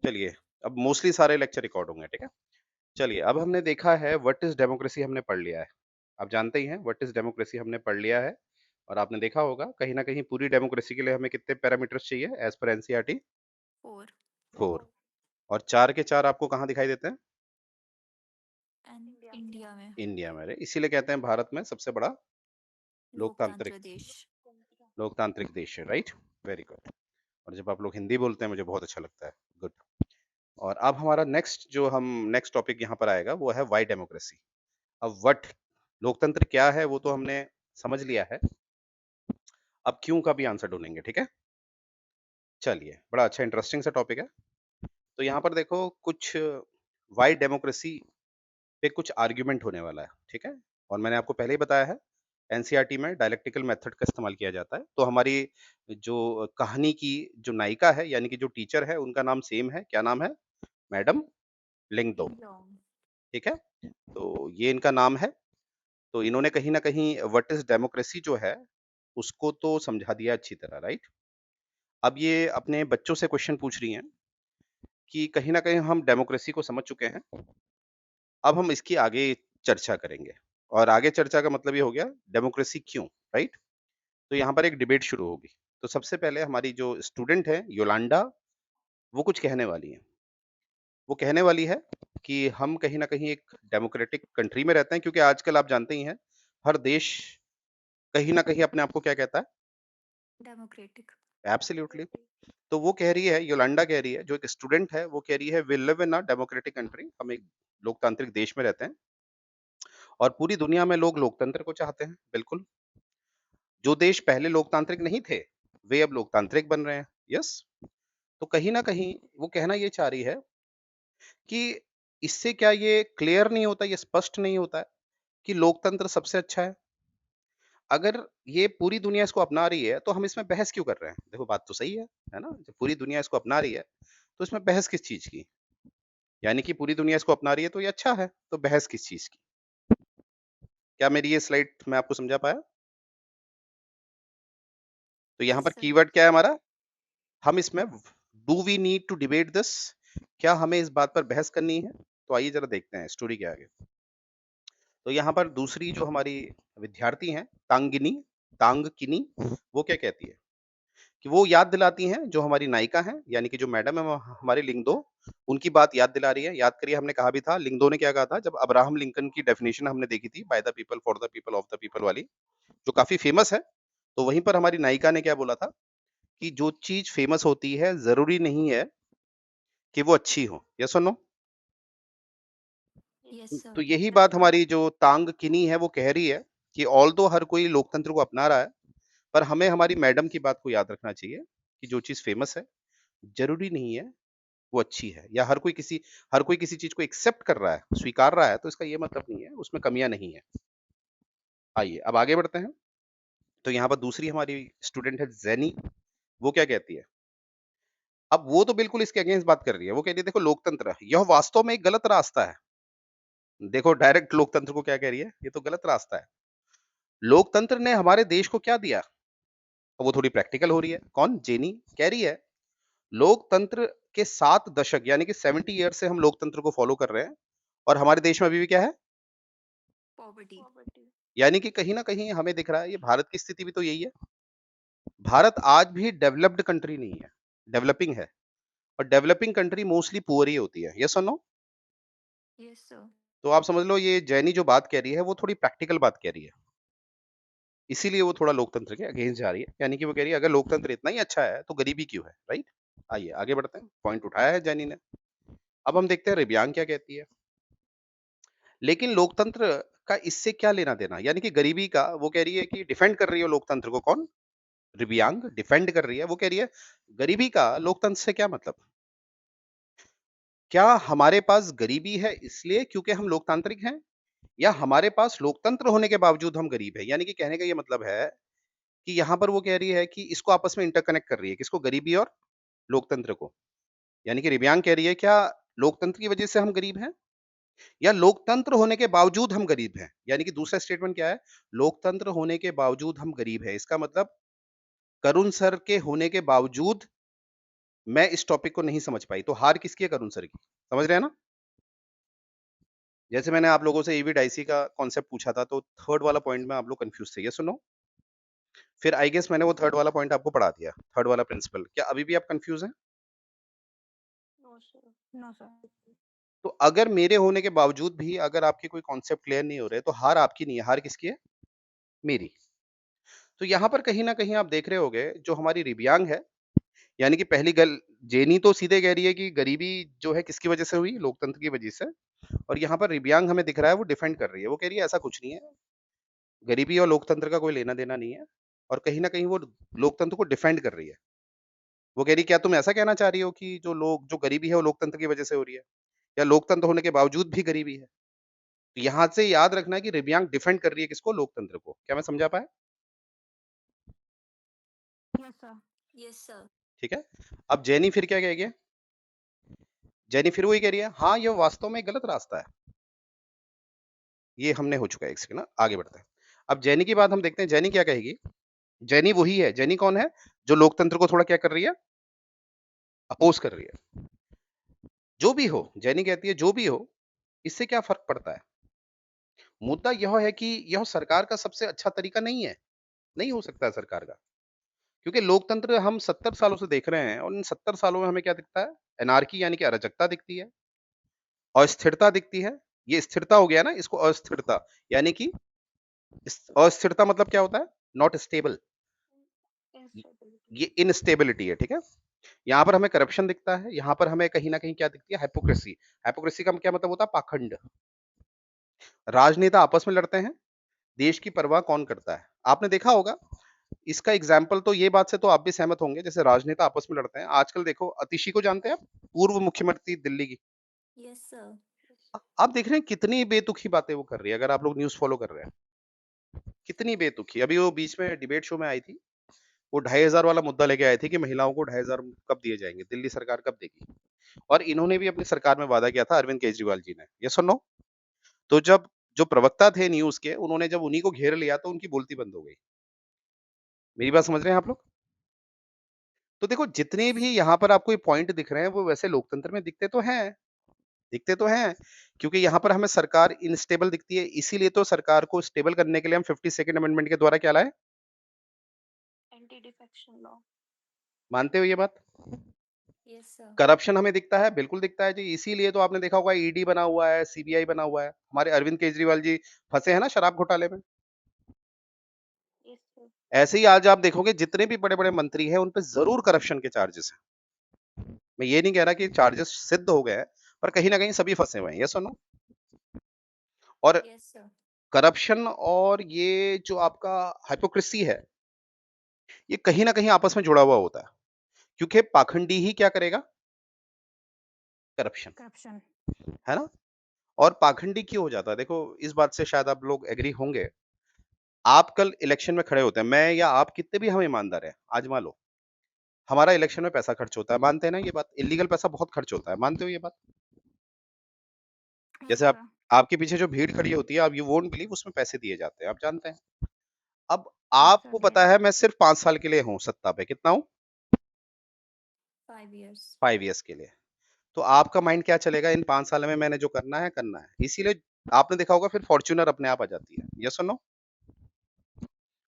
चलिए, अब मोस्टली सारे लेक्चर रिकॉर्ड होंगे, ठीक है? चलिए, अब हमने देखा है व्हाट इज़ डेमोक्रेसी हमने पढ़ लिया है। आप जानते ही हैं व्हाट इज़ डेमोक्रेसी हमने पढ़ लिया है और आपने देखा होगा कहीं न कहीं पूरी डेमोक्रेसी के लिए हमें कितने पैरामीटर्स चाहिए एज़ पर एनसीईआरटी? 4 4 और 4 के 4 आपको कहाँ दिखाई देते हैं? एंड इंडिया में इंडिया में, इसीलिए कहते हैं भारत में सबसे बड़ा लोकतांत्रिक लोकतंत्र देश। लोकतांत्रिक देश है, राइट? Very good. और जब आप लोग हिंदी बोलते हैं मुझे बहुत अच्छा लगता है। गुड। और अब हमारा नेक्स्ट टॉपिक यहाँ पर आएगा वो है व्हाई डेमोक्रेसी। अब व्हाट लोकतंत्र क्या है वो तो हमने समझ लिया है। अब क्यों का भी आंसर ढूँढेंगे, ठीक है? चलिए, बड़ा अच्छा इंटरेस्टिंग सा टॉपिक है। तो यहाँ पर देखो कुछ व्हाई डेमोक्रेसी पे कुछ आर्गुमेंट होने वाला है, ठीक है? और मैंने आपको पहले ही बताया है एनसीईआरटी में डायलेक्टिकल मेथड का इस्तेमाल किया जाता है। तो हमारी जो कहानी की जो नायिका है यानी कि जो टीचर है उनका नाम सेम है, क्या नाम है? Madam Lyngdoh, ding dong. ठीक है? तो ये इनका नाम है। तो इन्होंने कहीं न कहीं व्हाट इज़ डेमोक्रेसी जो है, उसको तो समझा दिया अच्छी तरह, राइट? अब ये अपने बच्चों से क्वेश्चन पूछ रही हैं कि कहीं न कहीं हम डेमोक्रेसी को समझ चुके हैं, अब हम इसकी आगे चर्चा करेंगे और आगे चर्चा का मतलब ये हो गया डेमोक्रेसी क्यों, राइट? तो यहाँ पर एक डिबेट शुरू होगी। तो सबसे पहले हमारी जो स्टूडेंट है योलांडा, वो कुछ कहने वाली हैं। वो कहने वाली है कि हम कहीं न कहीं एक डेमोक्रेटिक कंट्री में रहते हैं क्योंकि आजकल आप जानते ही हैं, हर देश कहीं न कहीं अपने आप को क्या कहता है? डेमोक्रेटिक। एब्सोल्युटली। तो वो कह रही है योलांडा कह रही है, जो एक स्टूडेंट है, वो कह रही है we live in a democratic country, हम एक लोकतांत्रिक देश में रहते हैं और पूरी दुनिया में लोग लोकतंत्र को चाहते हैं, बिल्कुल। जो देश पहले लोकतांत्रिक नहीं थे, वे अब लोकतांत्रिक बन रहे हैं, यस। तो कहीं न कहीं वो कहना ये चाह रही है कि इससे क्या ये क्लियर नहीं होता, ये स्पष्ट नहीं होता है कि लोकतंत्र सबसे अच्छा है? अगर ये पूरी दुनिया इसको अपना रही है, तो हम इसमें बहस क्यों कर रहे हैं? देखो बात तो सही है ना? जब पूरी दुनिया इसको अपना रही है, तो इसमें बहस किस चीज़ की? यानी कि पूरी दुनिया इसको अपना रही है तो ये अच्छा है, तो बहस किस चीज़ की? क्या मेरी ये स्लाइड मैं आपको समझा पाया? तो यहाँ यस पर सर। कीवर्ड क्या है हमारा? हम इसमें do we need to debate this? क्या हमें इस बात पर बहस करनी है? तो आइए ज़रा देखते हैं स्टोरी के आगे। तो यहाँ पर दूसरी जो हमारी विद्यार्थी हैं, तांगकिनी, वो क्या कहती है? कि वो याद दिलाती हैं जो हमारी नायिका हैं, यानी कि जो मैडम है वो हमारी लिंगदो, उनकी बात याद दिला रही है। याद करिए हमने कहा भी था, लिंगदो ने क्या कहा था जब अब्राहम लिंकन की डेफिनिशन हमने देखी थी, by the people, for the people, of the people वाली, जो काफ़ी फेमस है। तो वहीं पर हमारी नायिका ने क्या बोला था कि जो चीज़ फेमस होती है, ज़रूरी नहीं है कि वो अच्छी हो। येस और नो? यस तो सर। यही बात हमारी जो तांग किनी है वो कह रही है कि ऑल्दो हर कोई लोकतंत्र को अपना रहा है, पर हमें हमारी मैडम की बात को याद रखना चाहिए कि जो चीज़ फेमस है, ज़रूरी नहीं है वो अच्छी है, या हर कोई किसी चीज़ को एक्सेप्ट कर रहा है, स्वीकार रहा है, तो इसका ये मतलब नहीं है उसमें कमियाँ नहीं है। आइए अब आगे बढ़ते हैं। तो यहाँ पर दूसरी हमारी स्टूडेंट है ज़ेनी, वो क्या कहती है? अब वो तो बिल्कुल इसके अगेंस्ट बात कर रही है। वो कह रही है देखो लोकतंत्र, यह वास्तव में एक गलत रास्ता है। देखो डायरेक्ट लोकतंत्र को क्या कह रही है? ये तो गलत रास्ता है। लोकतंत्र ने हमारे देश को क्या दिया? और वो थोड़ी प्रैक्टिकल हो रही है। कौन? जेनी कह रही है, लोकतंत्र के 7 दशक यानी कि 70 ईयर्स से हम लोकतंत्र को फॉलो कर रहे हैं और हमारे देश में अभी भी क्या है? पॉवर्टी। यानी कि कहीं न कहीं हमें दिख रहा है ये भारत की स्थिति भी तो यही है। भारत आज भी डेवलप्ड कंट्री नहीं है, डेवलपिंग है और डेवलपिंग कंट्री मोस्टली पुअर ही होती है। येस और नो? Yes sir. तो आप समझ लो ये जैनी जो बात कह रही है वो थोड़ी प्रैक्टिकल बात कह रही है। इसीलिए वो थोड़ा लोकतंत्र के अगेंस्ट जा रही है। यानी कि वो कह रही है अगर लोकतंत्र इतना ही अच्छा है तो गरीबी क्यों है, राइट? आइए आगे बढ़ते हैं। पॉइंट उठाया है जैनी ने। अब हम देखते हैं रिब्यांग क्या कहती है। लेकिन लोकतंत्र का इससे क्या लेना-देना? यानी कि गरीबी का वो कह रही है कि डिफेंड कर रही है लोकतंत्र को कौन? रिबियांग डिफेंड कर रही है। वो कह रही है गरीबी का लोकतंत्र से क्या मतलब? क्या हमारे पास गरीबी है इसलिए क्योंकि हम लोकतांत्रिक हैं? या हमारे पास लोकतंत्र होने के बावजूद हम गरीब हैं? यानी कि कहने का ये मतलब है कि यहाँ पर वो कह रही है कि इसको आपस में इंटरकनेक्ट कर रही है। किसको? गरीबी और लोकतंत्र को। यानी कि रिबियांग कह रही है क्या लोकतंत्र की वजह से हम गरीब हैं? या लोकतंत्र होने के बावजूद हम गरीब हैं? यानी कि दूसरा स्टेटमेंट क्या है? लोकतंत्र होने के बावजूद हम गरीब हैं। इसका मतलब करुण सर के होने के बावजूद मैं इस टॉपिक को नहीं समझ पाई, तो हार किसकी है? करुण सर की। समझ रहे हैं ना? जैसे मैंने आप लोगों से ईवी डाइसी का कॉन्सेप्ट पूछा था, तो थर्ड वाला पॉइंट में आप लोग कन्फ्यूज़ थे, येस और नो? फिर आई गेस मैंने वो थर्ड वाला पॉइंट आपको पढ़ा दिया, थर्ड वाला प्रिंसिपल। क्या अभी भी आप कन्फ्यूज़ हैं? No sir. No sir. तो अगर मेरे होने के बावजूद भी अगर आपके कोई कॉन्सेप्ट क्लियर नहीं हो रहे, तो हार आपकी नहीं है, हार किसकी है? मेरी। तो यहाँ पर कहीं न कहीं आप देख रहे होंगे, जो हमारी रिबियांग है, यानी कि पहली गल जेनी तो सीधे कह रही है कि गरीबी जो है किसकी वजह से हुई? लोकतंत्र की वजह से। और यहाँ पर रिबियांग हमें दिख रहा है वो डिफेंड कर रही है। वो कह रही है ऐसा कुछ नहीं है, गरीबी और लोकतंत्र का कोई लेना-देना नहीं है और कहीं न कहीं वो लोकतंत्र को डिफेंड कर रही है। वो कह रही है क्या तुम ऐसा कहना चाह रही हो कि जो गरीबी है वो लोकतंत्र की वजह से हो रही है? या लोकतंत्र होने के बावजूद भी गरीबी है? तो यहाँ से याद रखना है कि रिबियांग डिफेंड कर रही है किसको? लोकतंत्र को। क्या मैं समझा पाया? Yes sir. Yes sir. ठीक है? अब जेनी फिर क्या कहेगी? जेनी फिर वही कह रही है, हाँ, ये वास्तव में गलत रास्ता है। ये हमने हो चुका है एक सेकंड ना, आगे बढ़ते हैं। अब जेनी की बात हम देखते हैं, जेनी क्या कहेगी? जेनी वही है, जेनी कौन है? जो लोकतंत्र को थोड़ा क्या कर रही है? अपोज़ कर रही है। जो भी हो, जेनी कहती है जो भी हो, इससे क्या फ़र्क पड़ता है? मुद्दा यह है कि यह सरकार का सबसे अच्छा तरीका नहीं है, नहीं हो सकता है सरकार का। क्योंकि लोकतंत्र हम 70 सालों से देख रहे हैं और इन 70 सालों में हमें क्या दिखता है? एनार्की यानी कि अराजकता दिखती है, अस्थिरता दिखती है। ये स्थिरता हो गया ना, इसको अस्थिरता यानी कि अस्थिरता मतलब क्या होता है? Not stable. ये इनस्टेबिलिटी है, ठीक है? यहाँ पर हमें करप्शन दिखता है, यहाँ पर हमें कहीं न कहीं क्या दिखती है? हिपोक्रेसी। हिपोक्रेसी का क्या मतलब होता है? पाखंड। राजनेता आपस में लड़ते हैं, देश की परवाह कौन करता है? आपने देखा होगा, इसका एग्ज़ाम्पल तो ये बात से तो आप भी सहमत होंगे, जैसे राजनेता आपस में लड़ते हैं। आजकल देखो अतिशी को जानते हैं आप? पूर्व मुख्यमंत्री दिल्ली की। Yes sir. आप देख रहे हैं कितनी बेतुकी बातें वो कर रही है, अगर आप लोग न्यूज़ फ़ॉलो कर रहे हैं। कितनी बेतुकी, अभी वो बीच में डिबेट शो में आई थी, वो 2500 वाला मुद्दा लेके आए थे कि महिलाओं को 2500 कब दिए जाएँगे, दिल्ली सरकार कब देगी? और इन्होंने भी अपनी सरकार में वादा किया था अरविंद केजरीवाल जी ने, येस और नो? तो जब जो प्रवक्ता थे न्यूज़ के, उन्होंने जब उन्हीं को घेर लिया तो उनकी बोलती बंद हो गई। मेरी बात समझ रहे हैं आप लोग? तो देखो जितने भी यहाँ पर आपको ये पॉइंट दिख रहे हैं, वो वैसे लोकतंत्र में दिखते तो हैं, क्योंकि यहाँ पर हमें सरकार इनस्टेबल दिखती है, इसीलिए तो सरकार को स्टेबल करने के लिए हम 52nd अमेंडमेंट के द्वारा क्या लाए? Anti defection law. मानते हो ये बात? Yes sir. करप्शन हमें दिखता है, बिल्कुल दिखता है जी, इसीलिए तो आपने देखा होगा ईडी बना हुआ है, सीबीआई बना हुआ है। हमारे अरविंद केजरीवाल जी फँसे हैं ना शराब घोटाले में। Yes sir. ऐसे ही आज आप देखोगे जितने भी बड़े-बड़े मंत्री हैं, उन पे ज़रूर करप्शन के चार्जेस हैं। मैं ये नहीं कह रहा कि चार्जेस सिद्ध हो गए हैं, पर कहीं न कहीं सभी फँसे हुए हैं, येस और नो? और यस सर। करप्शन और ये जो आपका हिपोक्रेसी है, ये कहीं न कहीं आपस में जुड़ा हुआ होता है, क्योंकि पाखंडी ही क्या करेगा? Corruption, corruption. है ना? और पाखंडी क्यों हो जाता है? देखो, इस बात से शायद आप लोग एग्री होंगे। आप कल इलेक्शन में खड़े होते हैं, मैं या आप कितने भी हम ईमानदार हैं, आज़मा लो। हमारा इलेक्शन में पैसा खर्च होता है, मानते हैं ना ये बात? इल्लीगल पैसा बहुत खर्च होता है, मानते हो ये बात? यस जैसे आप सर। आपके पीछे जो भीड़ खड़ी होती है, आप यू वोंट बिलीव उसमें पैसे दिए जाते हैं, आप जानते हैं। अब आपको एब्सोल्युटली। पता है मैं सिर्फ 5 साल के लिए हूँ सत्ता पे, कितना हूँ? 5 इयर्स। 5 इयर्स के लिए। तो आपका माइंड क्या चलेगा इन 5 साल में मैंने जो करना है, करना है। इसीलिए आपने देखा होगा फिर फॉर्च्यूनर अपने आप आ जाती है, येस और नो?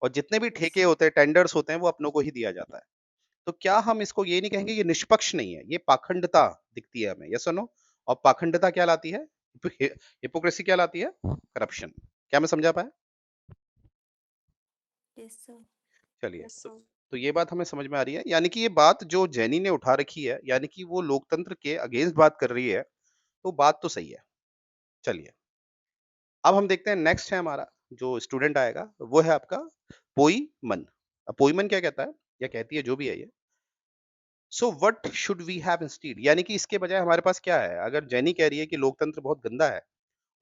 और जितने भी यस ठेके सर। होते हैं, टेंडर्स होते हैं, वो अपनों को ही दिया जाता है। तो क्या हम इसको ये नहीं कहेंगे ये निष्पक्ष नहीं है, ये पाखंडता दिखती है हमें, यस और नो? और पाखंडता क्या लाती है? हिपोक्रेसी क्या लाती है? करप्शन। क्या मैं समझा पाया? Yes sir. चलिए, यस तो सर। तो ये बात हमें समझ में आ रही है, यानी कि ये बात जो जैनी ने उठा रखी है, यानी कि वो लोकतंत्र के अगेंस्ट बात कर रही है, तो बात तो सही है। चलिए, अब हम देखते हैं नेक्स्ट है हमारा जो स्टूडेंट आएगा, वो है आपका पोईमन। अब पोईमन क्या कहता है या कहती है जो भी है ये, so what should we have instead यानी कि इसके बजाय हमारे पास क्या है? अगर जैनी कह रही है कि लोकतंत्र बहुत गंदा है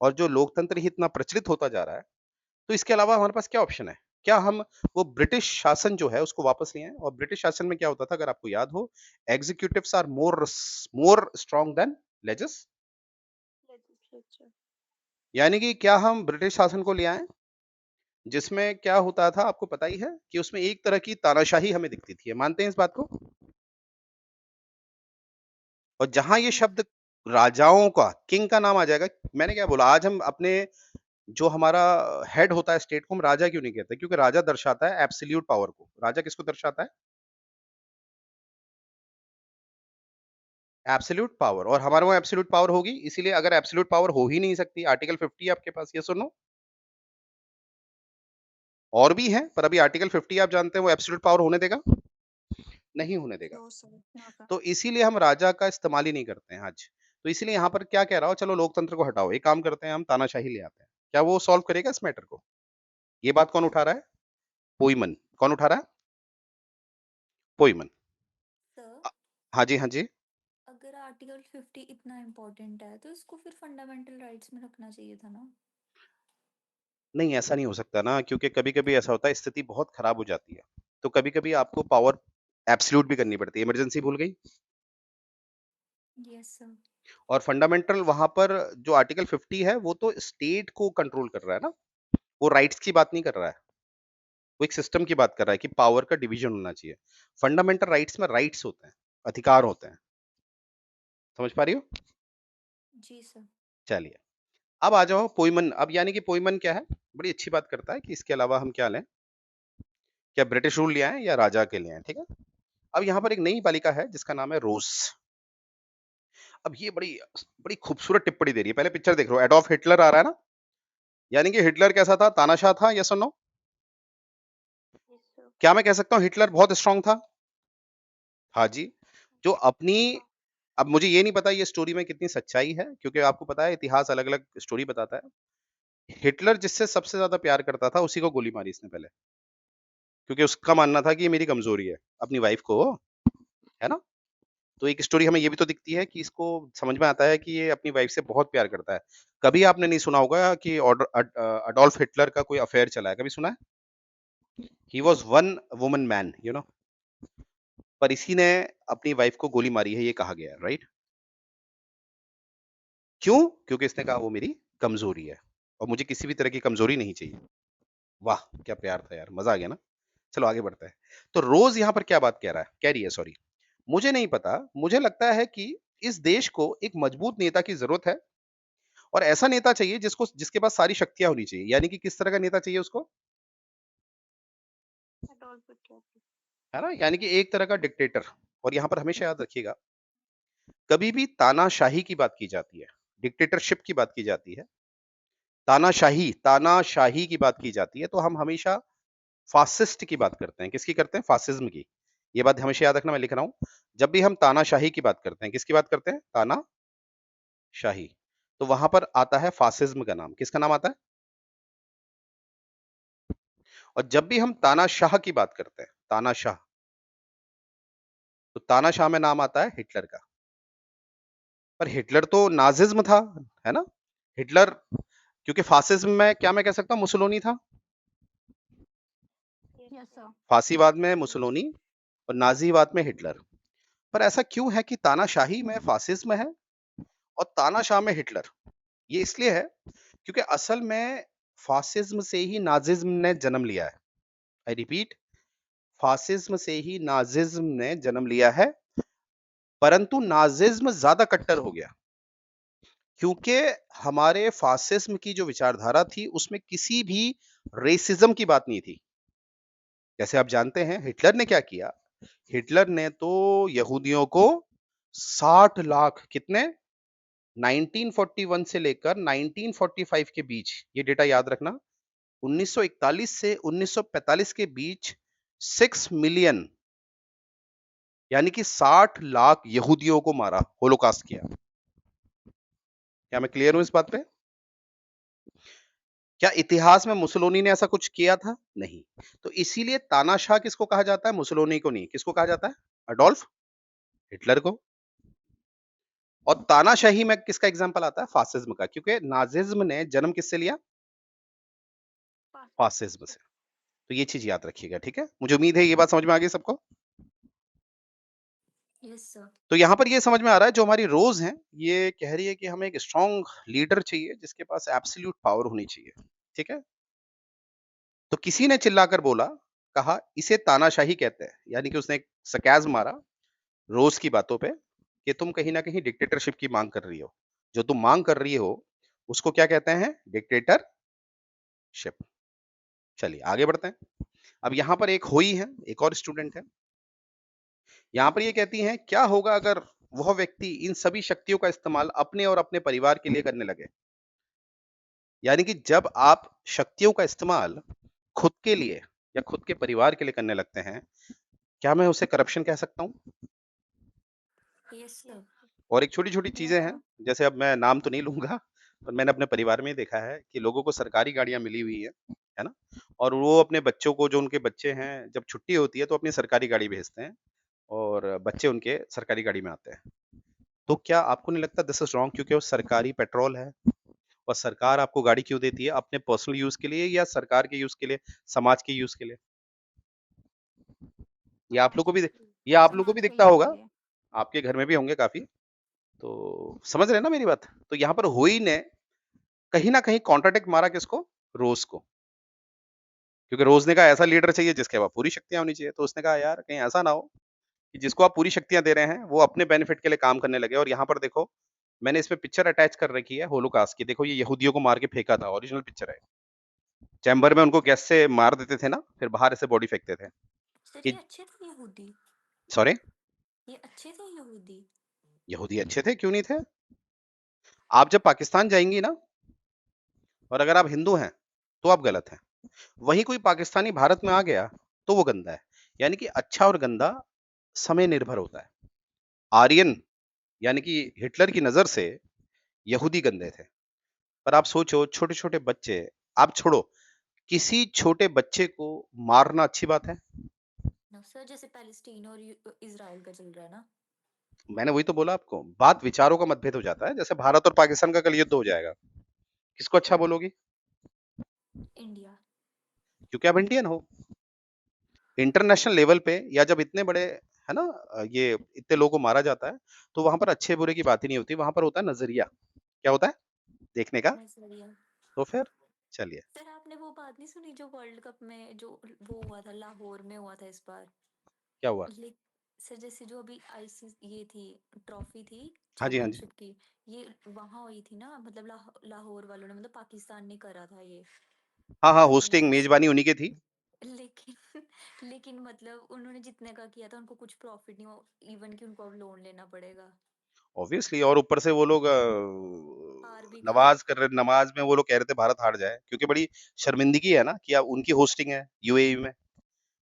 और जो लोकतंत्र ही इतना प्रचलित होता जा रहा है, तो इसके अलावा हमारे पास क्या ऑप्शन है? क्या हम वो ब्रिटिश शासन जो है उसको वापस ले आएँ? और ब्रिटिश शासन में क्या होता था अगर आपको याद हो, executives are more strong than legis legislature. यानी कि क्या हम ब्रिटिश शासन को ले आएँ? जिसमें क्या होता था आपको पता ही है कि उसमें एक तरह की तानाशाही हमें दिखती थी। मानते हैं इस बात को? और जहां ये शब्द राजाओं का, किंग का नाम आ जाएगा, मैंने क्या बोला, आज हम अपने जो हमारा हेड होता है स्टेट को हम राजा क्यों नहीं कहते? क्योंकि राजा दर्शाता है एब्सोल्यूट पावर को। राजा किसको दर्शाता है? Absolute power. और हमारे वहां एब्सोल्यूट पावर होगी, इसीलिए अगर एब्सोल्यूट पावर हो ही नहीं सकती, आर्टिकल 50 आपके पास, ये सुनो। और भी है, पर अभी आर्टिकल 50 आप जानते हैं वो एब्सोल्यूट पावर होने देगा? नहीं होने देगा। No, sir. No, sir. तो इसीलिए हम राजा का इस्तेमाल ही नहीं करते हैं आज। तो इसीलिए यहाँ पर क्या कह रहा हूँ, चलो लोकतंत्र को हटाओ, एक काम करते हैं हम तानाशाही ले आते हैं। क्या वो सॉल्व करेगा इस मैटर को? ये बात कौन उठा रहा है? पोइमन। कौन उठा रहा है? पोइमन। सर, हाँ जी, हाँ जी। अगर आर्टिकल 50 इतना इम्पोर्टेंट है तो इसको फिर फंडामेंटल राइट्स में रखना चाहिए था ना। नहीं, ऐसा नहीं हो सकता ना, क्योंकि कभी-कभी ऐसा होता है, स्थिति बहुत खराब हो जाती है। तो कभी-कभी आपको पावर एब्सोल्यूट भी करनी पड़ती है। इमरजेंसी भूल गई? Yes sir. और फंडामेंटल वहाँ पर जो आर्टिकल 50 है, वो तो स्टेट को कंट्रोल कर रहा है ना, वो राइट्स की बात नहीं कर रहा है। वो एक सिस्टम की बात कर रहा है कि पावर का डिवीजन होना चाहिए। फंडामेंटल राइट्स में राइट्स होते हैं, अधिकार होते हैं। समझ पा रही हो? जी सर। चलिए, अब आ जाओ पोइमन। अब यानी कि पोइमन क्या है? बड़ी अच्छी बात करता है कि इसके अलावा हम क्या लें? क्या ब्रिटिश रूल ले आएँ या राजा के ले आएँ, ठीक है? अब यहाँ पर एक नई बालिका है जिसका नाम है रोज़। अब ये बड़ी बड़ी खूबसूरत टिप्पणी दे रही है। पहले पिक्चर देख लो, एडॉल्फ हिटलर आ रहा है ना? यानी कि हिटलर कैसा था? तानाशाह था, यस और नो? Yes sir. क्या मैं कह सकता हूँ हिटलर बहुत स्ट्रॉन्ग था? हाँ जी। जो अपनी, अब मुझे ये नहीं पता ये स्टोरी में कितनी सच्चाई है, क्योंकि आपको पता है इतिहास अलग-अलग स्टोरी बताता है। हिटलर जिससे सबसे ज़्यादा प्यार करता था, उसी को गोली मारी इसने पहले। क्योंकि उसका मानना था कि ये मेरी कमज़ोरी है, अपनी वाइफ़ को, है ना? तो एक स्टोरी हमें ये भी तो दिखती है कि इसको समझ में आता है कि ये अपनी वाइफ़ से बहुत प्यार करता है। कभी आपने नहीं सुना होगा कि अडॉल्फ हिटलर का कोई अफ़ेयर चला है, कभी सुना है? He was one woman man, you know? पर इसी ने अपनी वाइफ़ को गोली मारी है, ये कहा गया है, राइट? क्यों? क्योंकि इसने कहा वो मेरी कमज़ोरी है और मुझे किसी भी तरह की कमज़ोरी नहीं चाहिए। वाह! क्या प्यार था यार, मज़ा आ गया ना? चलो आगे बढ़ते हैं। तो रोज़ यहाँ पर क्या बात कह रही है, सॉरी। मुझे नहीं पता, मुझे लगता है कि इस देश को एक मजबूत नेता की ज़रूरत है और ऐसा नेता चाहिए जिसके पास सारी शक्तियाँ होनी चाहिए। यानी कि किस तरह का नेता चाहिए उसको? Adolf Hitler. है ना? यानी कि एक तरह का डिक्टेटर। और यहाँ पर हमेशा याद रखिएगा, कभी भी तानाशाही की बात की जाती है, डिक्टेटरशिप की बात की जाती है, तानाशाही की बात की जाती है, तो हम हमेशा फासिस्ट की बात करते हैं। किसकी करते हैं? फासिज्म की। ये बात हमेशा याद रखना, मैं लिख रहा हूँ। जब भी हम तानाशाही की बात करते हैं, किसकी बात करते हैं? तानाशाही। तो वहाँ पर आता है फासिज्म का नाम। किसका नाम आता है? और जब भी हम तानाशाह की बात करते हैं, तानाशाह, तो तानाशाह में नाम आता है हिटलर का। पर हिटलर तो नाज़िज़्म था, है ना? हिटलर, क्योंकि फासिज्म में क्या मैं कह सकता हूँ, मुसोलिनी था। Yes sir. फासीवाद में मुसोलिनी और नाज़ीवाद में हिटलर। पर ऐसा क्यों है कि तानाशाही में फासिज्म है और तानाशाह में हिटलर? ये इसलिए है क्योंकि असल में फासिज्म से ही नाज़िज़्म ने जन्म लिया है। आई रिपीट, फासिज्म से ही नाज़िज़्म ने जन्म लिया है, परंतु नाज़िज़्म ज़्यादा कट्टर हो गया। क्योंकि हमारे फासिज्म की जो विचारधारा थी, उसमें किसी भी रेसिज्म की बात नहीं थी। जैसे आप जानते हैं हिटलर ने क्या किया? हिटलर ने तो यहूदियों को 60 लाख, कितने? 1941 से लेकर 1945 के बीच, ये डेटा याद रखना, 1941 से 1945 के बीच 6 मिलियन, यानी कि 60 लाख यहूदियों को मारा, होलोकास्ट किया। क्या मैं क्लियर हूं इस बात पे? क्या इतिहास में मुसोलिनी ने ऐसा कुछ किया था? नहीं। तो इसीलिए तानाशाह किसको कहा जाता है? मुसोलिनी को नहीं। किसको कहा जाता है? अडोल्फ हिटलर को। और तानाशाही में किसका एग्जांपल आता है? फासिज्म का, क्योंकि नाजिज्म ने जन्म किससे लिया? फासिज्म से। तो ये चीज याद रखिएगा, ठीक है? मुझे उम्मीद है ये बात समझ में आ गई सबको। Yes sir. तो यहाँ पर ये समझ में आ रहा है, जो हमारी रोज हैं, ये कह रही है कि हमें एक स्ट्रॉन्ग लीडर चाहिए जिसके पास एब्सोल्यूट पावर होनी चाहिए, ठीक है? तो किसी ने चिल्लाकर बोला, कहा इसे तानाशाही कहते हैं, यानी कि उसने एक सरकाज़्म मारा रोज की बातों पे। कि तुम कहीं न कहीं डिक्टेटरशिप की माँग कर रही हो। जो तुम माँग कर रही हो, उसको क्या कहते हैं? डिक्टेटरशिप। चलिए आगे बढ़ते हैं। अब यहाँ पर एक हुई है, एक और स्टूडेंट है। यहाँ पर ये कहती हैं, क्या होगा अगर वह व्यक्ति इन सभी शक्तियों का इस्तेमाल अपने और अपने परिवार के लिए करने लगे? यानी कि जब आप शक्तियों का इस्तेमाल खुद के लिए या खुद के परिवार के लिए करने लगते हैं, क्या मैं उसे करप्शन कह सकता हूँ? Yes sir. और एक छोटी-छोटी चीज़ें हैं, जैसे अब मैं नाम तो नहीं लूँगा, पर मैंने अपने परिवार में ही देखा है कि लोगों को सरकारी गाड़ियाँ मिली हुई हैं, है ना? और वो अपने बच्चों को जो उनके बच्चे हैं, जब छुट्टी होती है तो अपनी सरकारी गाड़ी भेजते हैं और बच्चे उनके सरकारी गाड़ी में आते हैं। तो क्या आपको नहीं लगता दिस इज़ रॉन्ग क्योंकि वो सरकारी पेट्रोल है और सरकार आपको गाड़ी क्यों देती है? अपने पर्सनल यूज़ के लिए या सरकार के यूज़ के लिए, समाज के यूज़ के लिए? ये आप लोग को भी ये आप लोग को भी समाज के दिखता यूज के होगा, लिए। आपके घर में भी होंगे काफ़ी। तो समझ रहे हैं ना मेरी बात? तो यहाँ पर हुई ने कहीं न कहीं कॉन्ट्राडिक्ट मारा किसको? रोज़ को। क्योंकि रोज़ ने कहा ऐसा लीडर चाहिए जिसके पास पूरी शक्तियाँ होनी चाहिए। तो उसने कहा यार कहीं ऐसा ना हो कि जिसको आप पूरी शक्तियाँ दे रहे हैं, वो अपने बेनिफिट के लिए काम करने लगे और यहाँ पर देखो, मैंने इसमें पिक्चर अटैच कर रखी है होलोकॉस्ट की। देखो ये यहूदियों को मार के फेंका था, ओरिजिनल पिक्चर है। चैम्बर में उनको गैस से मार देते थे ना, फिर बाहर ऐसे बॉडी फेंकते थे। सर ये कि अच्छे थे यहूदी? सॉरी? ये अच्छे थे यहूदी? यहूदी अच्छे थे, क्यों नहीं थे? आप जब पाकिस्तान जाएँगी ना और अगर आप हिंदू हैं, तो आप गलत हैं। वहीं कोई पाकिस्तानी भारत में आ गया, तो वो गंदा है। यानी कि अच्छा और गंदा समय निर्भर होता है। आर्यन यानी कि हिटलर की नज़र से यहूदी गंदे थे। पर आप सोचो छोटे-छोटे बच्चे आप छोड़ो, किसी छोटे बच्चे को मारना अच्छी बात है? नो सर, जैसे पैलेस्टीन और इजराइल का चल रहा है ना। मैंने वही तो बोला आपको, बात विचारों का मतभेद हो जाता है। जैसे भारत और पाकिस्तान का कल युद्ध हो जाएगा, किसको अच्छा बोलोगी? इंडिया। क्योंकि आप इंडियन हो। इंटरनेशनल लेवल पे या जब इतने बड़े है ना ये इतने लोगों को मारा जाता है, तो वहाँ पर अच्छे-बुरे की बात ही नहीं होती, वहाँ पर होता है नज़रिया। क्या होता है? देखने का। नजरिया। तो फिर चलिए, सर आपने वो बात नहीं सुनी जो वर्ल्ड कप में जो वो हुआ था, लाहौर में हुआ था इस बार? क्या हुआ? ले सर जैसे जो अभी आईसी ये थी, ट्रॉफी थी हाँ जी, हाँ जी। चैंपियनशिप की, ये वहां हुई थी ना, मतलब लाहौर वालों ने, मतलब पाकिस्तान ने करा था ये हाँ, हाँ, होस्टिंग ऑर्गेनाइज। मेज़बानी उन्हीं की थी। लेकिन लेकिन मतलब उन्होंने जितने का किया था उनको कुछ प्रॉफिट नहीं हो, इवन कि उनको अब लोन लेना पड़ेगा। ऑब्वियसली और ऊपर से वो लोग हार भी गए। नमाज़ में वो लोग कह रहे थे भारत हार जाए, क्योंकि बड़ी शर्मिंदगी है ना कि अब उनकी होस्टिंग है यूएई में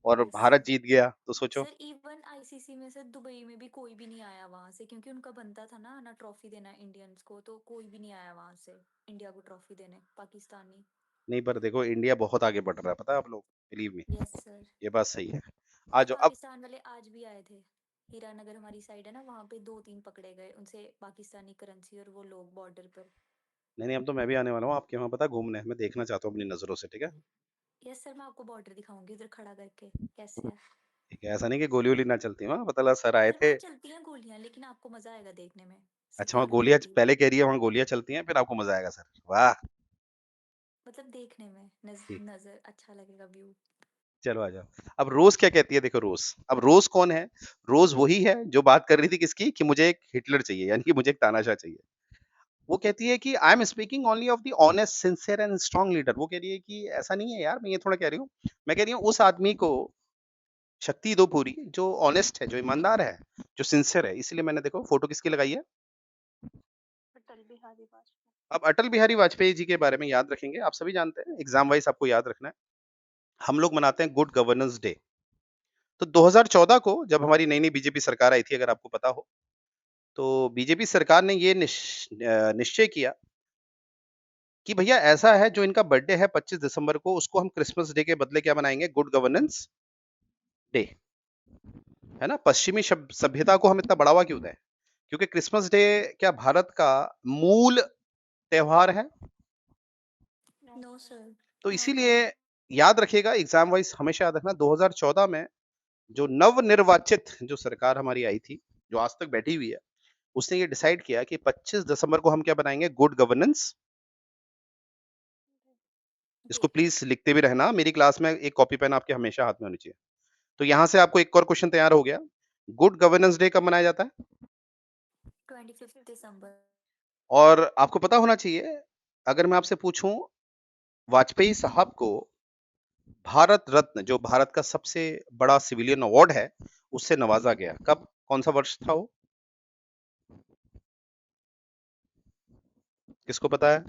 और यस भारत सर। जीत गया, तो सोचो। सर इवन आईसीसी में से दुबई में भी कोई भी नहीं आया वहां से, क्योंकि उनका बनता था ना ना ट्रॉफी देना इंडियंस को, तो कोई भी नहीं आया वहां से इंडिया को ट्रॉफी देने, पाकिस्तानी। नहीं पर देखो इंडिया बहुत आगे बढ़ रहा है, पता है आप लोग, बिलीव मी, यस सर। ये बात सही है। आ सर जाओ अब। पाकिस्तान वाले आज भी आए थे, हीरानगर हमारी साइड है ना, वहां पे दो तीन पकड़े गए, उनसे पाकिस्तानी करेंसी और वो लोग बॉर्डर पर। नहीं, नहीं, अब तो मैं भी आने वाला हूँ आपके वहाँ पता है घूमने, मैं देखना चाहता हूँ अपनी नज़रों से, ठीक है? यस सर, मैं आपको बॉर्डर दिखाऊंगी उधर खड़ा करके कैसे है। ठीक है, ऐसा नहीं कि गोली-वोली ना चलती हो, हाँ, पता लगा सर आए सर थे। वहाँ चलती हैं गोलियां, लेकिन आपको मजा आएगा देखने में। अच्छा वहाँ सिक्योरिटी गोलियाँ होगी। पहले कह रही है वहाँ गोलियाँ चलती हैं, फिर आपको मज़ा आएगा सर, वाह! मतलब देखने में ठीक, नजर अच्छा लगेगा व्यू। चलो आ जाओ। अब रोज़ क्या कहती है देखो रोज़, अब रोज़ कौन है? रोज़ वही है जो बात कर रही थी किसकी कि मुझे एक हिटलर चाहिए, यानी कि मुझे एक तानाशाह चाहिए। वो कहती है कि I am speaking only of the honest, sincere and strong leader. वो कह रही है कि ऐसा नहीं है यार, मैं ये थोड़ा कह रही हूँ। मैं कह रही हूँ उस आदमी को शक्ति दो पूरी, जो ऑनेस्ट है, जो ईमानदार है, जो सिंसियर है। इसीलिए मैंने देखो फोटो किसकी लगाई है? अटल बिहारी वाजपेयी। अब अटल बिहारी वाजपेयी जी के बारे में याद रखेंगे, आप सभी जानते हैं, एग्जाम वाइज आपको याद रखना है। हम लोग मनाते हैं गुड गवर्नेंस डे। तो 2014 को जब हमारी नई-नई बीजेपी सरकार आई थी, अगर आपको पता हो, तो बीजेपी सरकार ने ये निश्चय किया कि भैया ऐसा है जो इनका बर्थडे है 25 दिसंबर को, उसको हम क्रिसमस डे के बदले क्या बनाएँगे? गुड गवर्नेंस डे, है ना? पश्चिमी सभ्यता को हम इतना बढ़ावा क्यों दें? क्योंकि क्रिसमस डे क्या भारत का मूल त्योहार है? No sir. तो नॉट इसीलिए ऑल। याद रखिएगा एग्जाम वाइज हमेशा याद रखना 2014 में जो नवनिर्वाचित जो सरकार हमारी आई थी, जो आज तक बैठी हुई है, उसने ये डिसाइड किया कि 25 दिसंबर को हम क्या बनाएँगे? Good governance. डे। इसको प्लीज़ लिखते भी रहना, मेरी क्लास में एक कॉपी पेन आपके हमेशा हाथ में होनी चाहिए। तो यहाँ से आपको एक और क्वेश्चन तैयार हो गया। गुड गवर्नेंस डे कब मनाया जाता है? 25 दिसंबर। और आपको पता होना चाहिए, अगर मैं आपसे पूछूँ, वाजपेयी साहब को भारत रत्न, जो भारत का सबसे बड़ा सिविलियन अवार्ड है, उससे नवाज़ा गया। कब? कौन-सा वर्ष था वो? किसको पता है?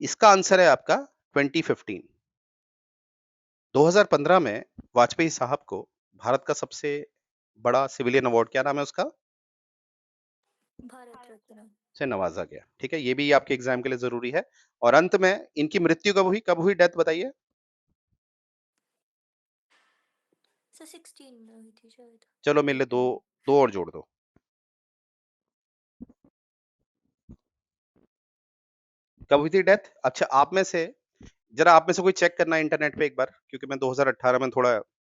इसका आंसर है आपका 2015। 2015 में वाजपेयी साहब को भारत का सबसे बड़ा सिविलियन अवार्ड, क्या नाम है उसका? भारत रत्न। से नवाज़ा गया। ठीक है? ये भी आपके एग्ज़ाम के लिए ज़रूरी है। और अंत में इनकी मृत्यु कब हुई? कब हुई डेथ बताइए? सर 16 में हुई थी शायद। चलो मेरे लिए 2 2 और जोड़ दो। कब हुई थी डेथ? अच्छा, आप में से ज़रा आप में से कोई चेक करना है इंटरनेट पे एक बार, क्योंकि मैं 2018 में थोड़ा,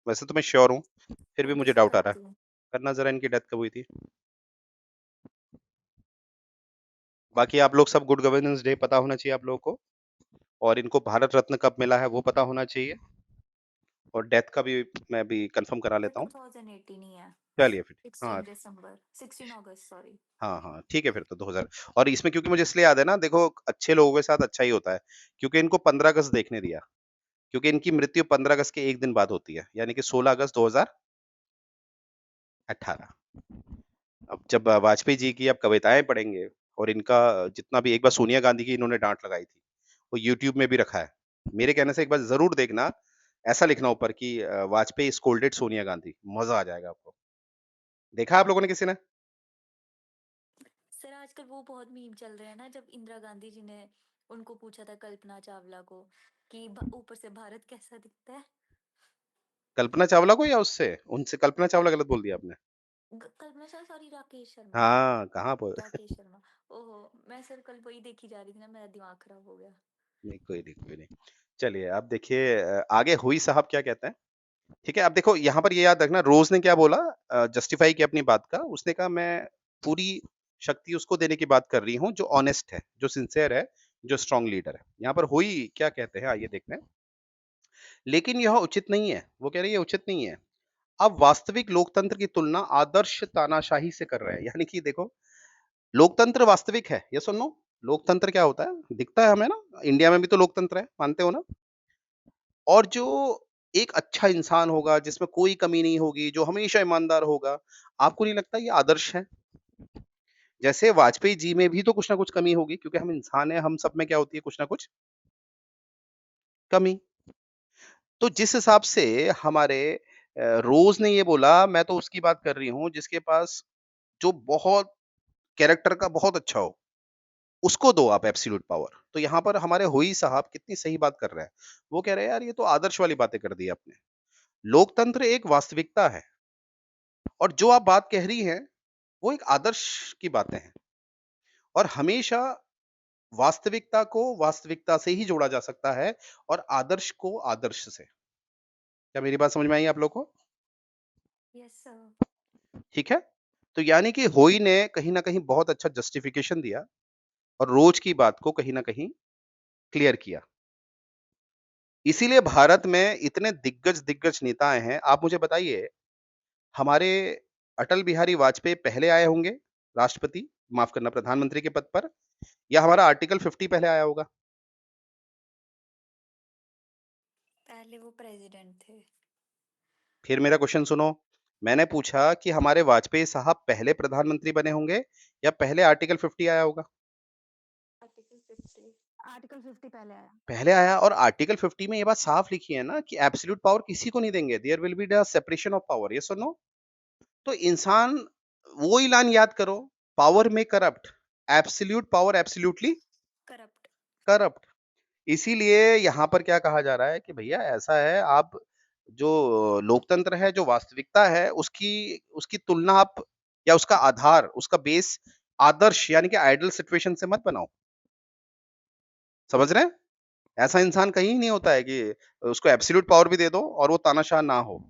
वैसे तो मैं श्योर हूँ, फिर भी अभी मुझे से डाउट आ रहा है। करती हूँ। करना ज़रा, इनकी डेथ कब हुई थी? बाकी आप लोग सब गुड गवर्नेंस डे पता होना चाहिए आप लोगों को, और इनको भारत रत्न कब मिला है वो पता होना चाहिए, और डेथ का भी मैं अभी कन्फर्म करा सर लेता हूँ। 2018 ही है। चलिए फिर। हाँ, 16 दिसंबर, 16 अगस्त सॉरी। हाँ, हाँ, ठीक है फिर तो 2000। और इसमें क्योंकि मुझे इसलिए याद है ना, देखो अच्छे लोगों के साथ अच्छा ही होता है, क्योंकि इनको 15 अगस्त देखने दिया, क्योंकि इनकी मृत्यु 15 अगस्त के 1 दिन बाद होती है, यानी कि 16 अगस्त 2018। अब जब वाजपेयी जी की आप कविताएँ पढ़ेंगे, और इनका जितना भी, एक बार सोनिया गांधी की इन्होंने डाँट लगाई थी, वो यूट्यूब में भी रखा है। मेरे कहने से एक बार ज़रूर देखना, ऐसा लिखना ऊपर कि वाजपेयी स्कोल्डेड सोनिया गांधी, मज़ा आ जाएगा आपको। देखा है आप लोगों ने किसी ने? सर आजकल वो बहुत मीम चल रहे हैं ना, जब इंदिरा गांधी जी ने उनको पूछा था कल्पना चावला को कि ऊपर से भारत कैसा दिखता है। कल्पना चावला को या उससे? उनसे कल्पना चावला गलत बोल दिया आपने। कल्पना चावला सॉरी, राकेश शर्मा। हाँ, कहाँ प राकेश शर्मा। ओहो, मैं सर कल वही देखी जा रही थी ना, मेरा दिमाग खराब हो गया। नहीं, कोई नहीं, कोई नहीं। चलिए, अब देखिए आगे हुई साहब क्या कहते हैं, ठीक है? अब देखो यहाँ पर ये याद रखना, रोज़ ने क्या बोला, जस्टिफाई किया अपनी बात का। उसने कहा मैं पूरी शक्ति उसको देने की बात कर रही हूँ जो ऑनेस्ट है, जो सिंसियर है, जो स्ट्रॉन्ग लीडर है। यहाँ पर हुई क्या कहते हैं, आइए देखते हैं। लेकिन यह उचित नहीं है, वो कह रही है उचित नहीं है। अब वास्तविक लोकतंत्र की तुलना आदर्श तानाशाही से कर रहे हैं। यानी कि देखो, लोकतंत्र वास्तविक है, यस और नो? लोकतंत्र क्या होता है? दिखता है हमें ना, इंडिया में भी तो लोकतंत्र है, मानते हो ना? और जो एक अच्छा इंसान होगा, जिसमें कोई कमी नहीं होगी, जो हमेशा ईमानदार होगा, आपको नहीं लगता ये आदर्श है? जैसे वाजपेयी जी में भी तो कुछ ना कुछ कमी होगी, क्योंकि हम इंसान हैं, हम सब में क्या होती है, कुछ ना कुछ कमी। तो जिस हिसाब से हमारे रोज़ ने ये बोला, मैं तो उसकी बात कर रही हूँ जिसके पास, जो बहुत कैरेक्टर का बहुत अच्छा हो, उसको दो आप एब्सोल्यूट पावर। तो यहाँ पर हमारे होई साहब कितनी सही बात कर रहे हैं। वो कह रहे हैं यार ये तो आदर्श वाली बातें कर दी आपने। लोकतंत्र एक वास्तविकता है, और जो आप बात कह रही हैं, वो एक आदर्श की बातें हैं, और हमेशा वास्तविकता को वास्तविकता से ही जोड़ा जा सकता है, और आदर्श को आदर्श से। क्या मेरी बात समझ में आई आप लोग को? Yes sir. ठीक है? तो यानी कि होई ने कहीं न कहीं बहुत अच्छा जस्टिफिकेशन दिया, और रोज की बात को कहीं न कहीं क्लियर किया। इसीलिए भारत में इतने दिग्गज-दिग्गज नेताएँ हैं। आप मुझे बताइए, हमारे अटल बिहारी वाजपेयी पहले आए होंगे राष्ट्रपति, माफ़ करना, प्रधानमंत्री के पद पर, या हमारा आर्टिकल 50 पहले आया होगा? पहले वो प्रेसिडेंट थे। फिर मेरा क्वेश्चन सुनो, मैंने पूछा कि हमारे वाजपेयी साहब पहले प्रधानमंत्री बने होंगे, या पहले आर्टिकल 50 आया होगा? आर्टिकल 50। आर्टिकल 50 पहले आया। पहले आया, और आर्टिकल 50 में ये बात साफ लिखी है ना कि एब्सोल्यूट पावर किसी को नहीं देंगे। There will be the separation of power, yes और नो? तो इंसान, वो ही लाइन याद करो, पावर में corrupt, absolute power absolutely corrupt. Corrupt. इसीलिए यहाँ पर क्या कहा जा रहा है कि भैया ऐसा है, आप जो लोकतंत्र है, जो वास्तविकता है, उसकी उसकी तुलना आप, या उसका आधार, उसका बेस आदर्श यानी कि आइडियल सिचुएशन से मत बनाओ। समझ रहे हैं? ऐसा इंसान कहीं नहीं होता है कि उसको एब्सोल्यूट पावर भी दे दो और वो तानाशाह ना हो।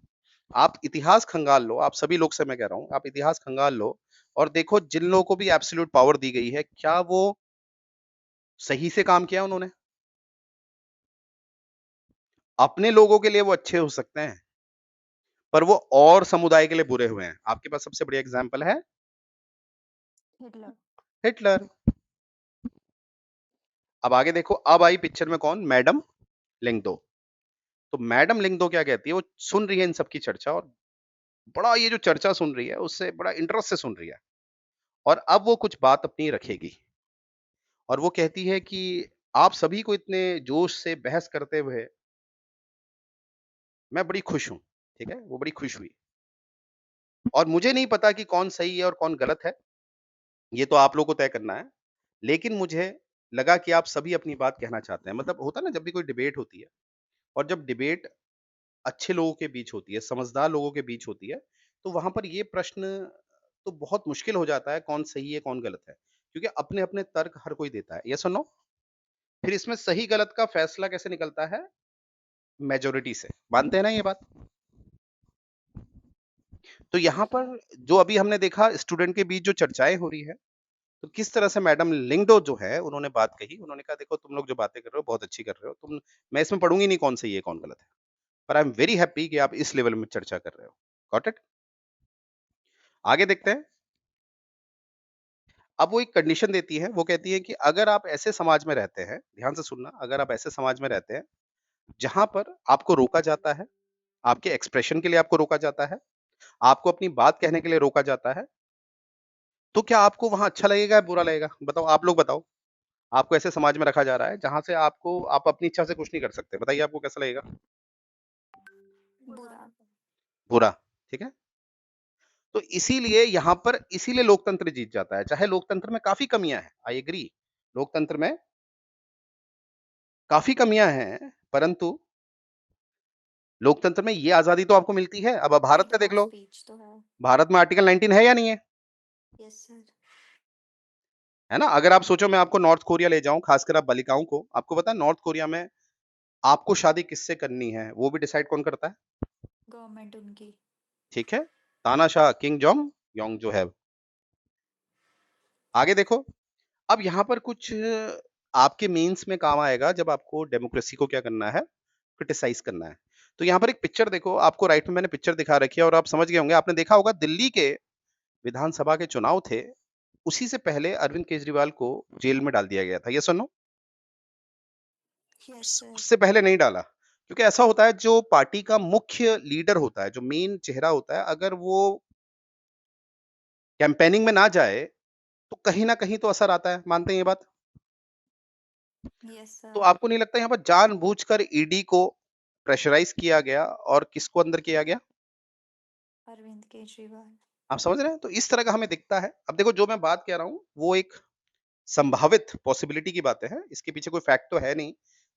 आप इतिहास खंगाल लो, आप सभी लोग से मैं कह रहा हूँ, आप इतिहास खंगाल लो, और देखो जिन लोगों को भी एब्सोल्यूट पावर दी गई है, क्या वो सही से काम किया उन्होंने? अपने लोगों के लिए वो अच्छे हो सकते हैं, पर वो और समुदाय के लिए बुरे हुए हैं। आपके पास सबसे बढ़िया एग्जाम्पल है हिटलर। हिटलर। अब आगे देखो, अब आई पिक्चर में कौन? मैडम लिंगदो। तो मैडम लिंगदो क्या कहती है? वो सुन रही है इन सब की चर्चा, और बड़ा ये जो चर्चा सुन रही है उससे बड़ा इंटरेस्ट से सुन रही है, और अब वो कुछ बात अपनी रखेगी, और वो कहती है कि आप सभी को इतने जोश से बहस करते हुए मैं बड़ी खुश हूँ। ठीक है? वो बड़ी खुश हुई, और मुझे नहीं पता कि कौन सही है और कौन गलत है, ये तो आप लोगों को तय करना है। लेकिन मुझे लगा कि आप सभी अपनी बात कहना चाहते हैं। मतलब होता है ना, जब भी कोई डिबेट होती है, और जब डिबेट अच्छे लोगों के बीच होती है, समझदार लोगों के बीच होती है, तो वहाँ पर ये प्रश्न तो बहुत मुश्किल हो जाता है, कौन सही है, कौन गलत है। क्योंकि अपने-अपने तर्क हर कोई देता है। येस और नो? फिर इसमें सही गलत का फैसला कैसे निकलता है? मेजॉरिटी से। मानते हैं ना ये बात? तो यहाँ यस पर जो अभी हमने देखा स्टूडेंट के बीच जो चर्चाएँ हो रही है, तो किस तरह से मैडम लिंगडो जो है उन्होंने बात कही। उन्होंने कहा, देखो तुम लोग जो बातें कर रहे हो बहुत अच्छी कर रहे हो। मैं इसमें पढ़ूँगी नहीं कौन सही है, कौन गलत है। पर आई एम वेरी हैप्पी कि आप इस लेवल में चर्चा कर रहे हो। Got it? आगे देखते हैं। अब वो एक कंडीशन देती है, वो कहती है कि अगर आप ऐसे समाज में रहते हैं, ध्यान से सुनना, अगर आप ऐसे समाज में रहते हैं, जहाँ पर आपको रोका जाता है, आपके एक्सप्रेशन के लिए आपको रोका जाता है, आपको अपनी बात कहने के लिए रोका जाता है, तो क्या आपको वहाँ अच्छा लगेगा या बुरा लगेगा? बताओ, आप लोग बताओ। आपको ऐसे समाज में रखा जा रहा है, जहाँ से आप अपनी इच्छा से कुछ नहीं कर सकते। बताइए आपको कैसा लगेगा? बुरा। बुरा, ठीक है? तो इसीलिए यहाँ पर इसीलिए लोकतंत्र जीत जाता है। चाहे लोकतंत्र में काफ़ी कमियाँ हैं, आई एग्री। लोकतंत्र में काफ़ी कमियाँ हैं, परंतु लोकतंत्र में ये आज़ादी तो आपको मिलती है। अब भारत का फ्रीडम देख ऑफ लो, स्पीच तो है। भारत में आर्टिकल 19 है या नहीं है? Yes sir. है ना? अगर आप सोचो मैं आपको नॉर्थ कोरिया ले जाऊँ, खासकर आप बालिकाओं को, आपको पता है नॉर्थ कोरिया में आपको शादी किससे करनी है, वो भी डिसाइड कौन करता है? गवर्नमेंट उनकी। ठीक है? तानाशाह किम जोंग योंग जो है। आगे देखो, अब यहाँ पर कुछ आपके मेंस में काम आएगा जब आपको डेमोक्रेसी को क्या करना है, क्रिटिसाइज़ करना है। तो यहाँ पर एक पिक्चर देखो, आपको राइट में मैंने पिक्चर दिखा रखी है और आप समझ गए होंगे, आपने देखा होगा दिल्ली के विधानसभा के चुनाव थे, उसी से पहले अरविंद केजरीवाल को जेल में डाल दिया गया था, येस और नो? Yes sir. उससे पहले नहीं डाला, क्योंकि ऐसा होता है जो पार्टी का मुख्य लीडर होता है, जो मेन चेहरा होता है, अगर वो कैंपेनिंग में ना जाए, तो कहीं न कहीं तो असर आता है, मानते हैं ये बात? यस तो सर। आपको नहीं लगता यहाँ पर जानबूझकर ईडी को प्रेशराइज़ किया गया और किसको अंदर किया गया? अरविंद केजरीवाल। आप समझ रहे हैं? तो इस तरह का हमें दिखता है। अब देखो जो मैं बात कह रहा हूँ, वो एक संभावित पॉसिबिलिटी की बातें हैं, इसके पीछे कोई फैक्ट तो है नहीं,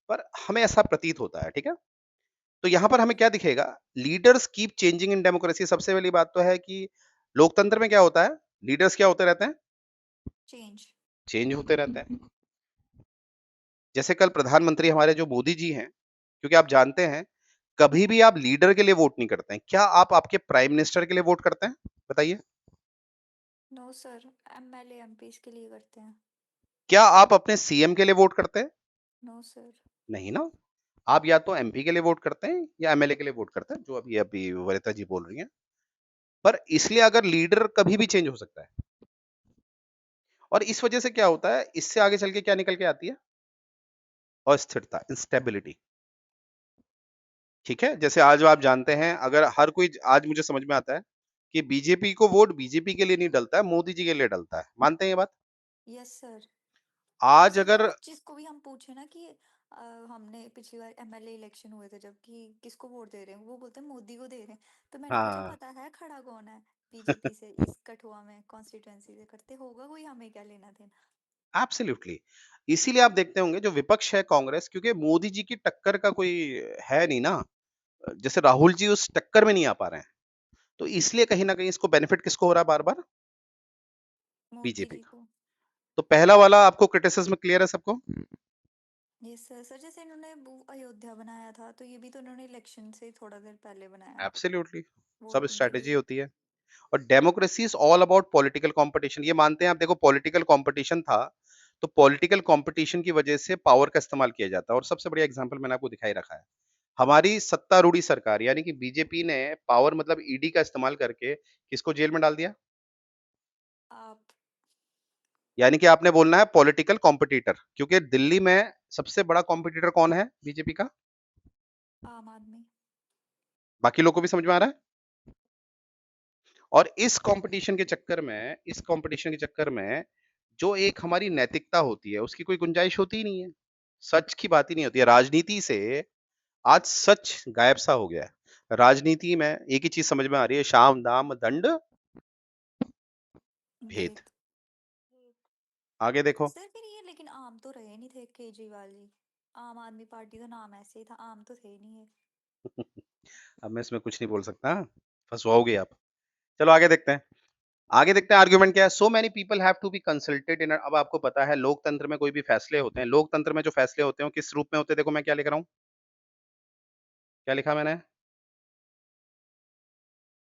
पर हमें ऐसा प्रतीत होता है, ठीक है? तो यहाँ पर हमें क्या दिखेगा? Leaders keep changing in democracy. सबसे पहली बात तो है कि लोकतंत्र में क्या होता है? लीडर्स क्या होते रहते हैं? चेंज। चेंज होते रहते हैं। जैसे कल प्रधानमंत्री हमारे जो मोदी जी हैं, क्योंकि आप जानते हैं, कभी भी आप लीडर के लिए वोट नहीं करते हैं। क्या आप आपके प्राइम मिनिस्टर के लिए वोट करते हैं? बताइए। नो सर, एमएलए एमपीज के लिए करते हैं। क्या आप अपने सीएम के लिए वोट करते हैं? No sir. नहीं ना। आप या तो एमपी के लिए वोट करते हैं या एमएलए के लिए वोट करते हैं, जो अभी अभी वनिता जी बोल रही हैं। पर इसलिए अगर लीडर कभी भी चेंज हो सकता है, और इस वजह से क्या होता है, इससे आगे चल के क्या निकल के आती है? अस्थिरता, इंस्टेबिलिटी। ठीक है? जैसे आज आप जानते हैं, अगर हर कोई आज मुझे समझ में आता है कि बीजेपी को वोट बीजेपी के लिए नहीं डलता है, मोदी जी के लिए डलता है। मानते हैं ये बात? Yes sir. आज इसीलिए अगर अब जिसको भी हम पूछे ना कि हमने पिछली बार एमएलए इलेक्शन हुए थे जब कि किसको वोट दे रहे हैं, वो बोलते हैं मोदी को दे रहे हैं। तो मैंने पूछा हाँ। पता है खड़ा कौन है बीजेपी से इस कठुआ में कॉन्स्टिट्यूएंसी से, करते होगा कोई, हमें क्या लेना देना। एब्सोल्युटली। इसीलिए आप देखते होंगे जो विपक्ष है कांग्रेस, क्योंकि मोदी जी की टक्कर का कोई है नहीं ना। जैसे राहुल जी उस टक्कर में नहीं आ पा रहे हैं। तो इसलिए कहीं न कहीं इसको बेनिफिट किसको हो रहा है बार-बार? मोदी बीजेपी जी का। को। तो पहला वाला आपको क्रिटिसिज्म क्लियर है सबको? Yes sir. सर जैसे इन्होंने अयोध्या बनाया था तो ये भी तो इन्होंने इलेक्शन से थोड़ा देर पहले बनाया। एब्सोल्युटली। सब वोटिंग के स्ट्रैटेजी लिए। होती है। और democracy is all about political competition. ये मानते हैं आप, देखो पॉलिटिकल कॉम्पिटिशन था, तो पॉलिटिकल कॉम्पिटिशन की वजह से पावर का इस्तेमाल किया जाता है, और सबसे बढ़िया एग्जांपल मैंने आपको दिखा ही रखा है। हमारी सत्तारूढ़ी सरकार यानी कि बीजेपी ने पावर मतलब ईडी का इस्तेमाल करके किसको जेल में डाल दिया? आप। यानी कि आपने बोलना है पॉलिटिकल कॉम्पिटिटर, क्योंकि दिल्ली में सबसे बड़ा कॉम्पिटिटर कौन है बीजेपी का? आम आदमी। बाकी लोग को भी समझ में आ रहा है? और इस कंपटीशन के चक्कर में जो एक हमारी नैतिकता होती है, उसकी कोई गुंजाइश होती ही नहीं है। सच की बात ही नहीं होती है। राजनीति से आज सच गायब सा हो गया है। राजनीति में एक ही चीज समझ में आ रही है, साम दाम दंड भेद। भेद। आगे देखो। सर फिर ये लेकिन आम तो रहे नहीं थे केजरीवाल जी। आम आदमी पार्टी का नाम ऐसे ही था, आम तो थे नहीं है। अब मैं इसमें कुछ नहीं बोल सकता, फंसवाओगे आप। चलो आगे देखते हैं। आगे देखते हैं आर्गुमेंट क्या है। So many people have to be consulted in. अब आपको पता है लोकतंत्र में कोई भी फैसले होते हैं, लोकतंत्र में जो फैसले होते हैं वो किस रूप में होते हैं? देखो मैं क्या लिख रहा हूँ, क्या लिखा मैंने,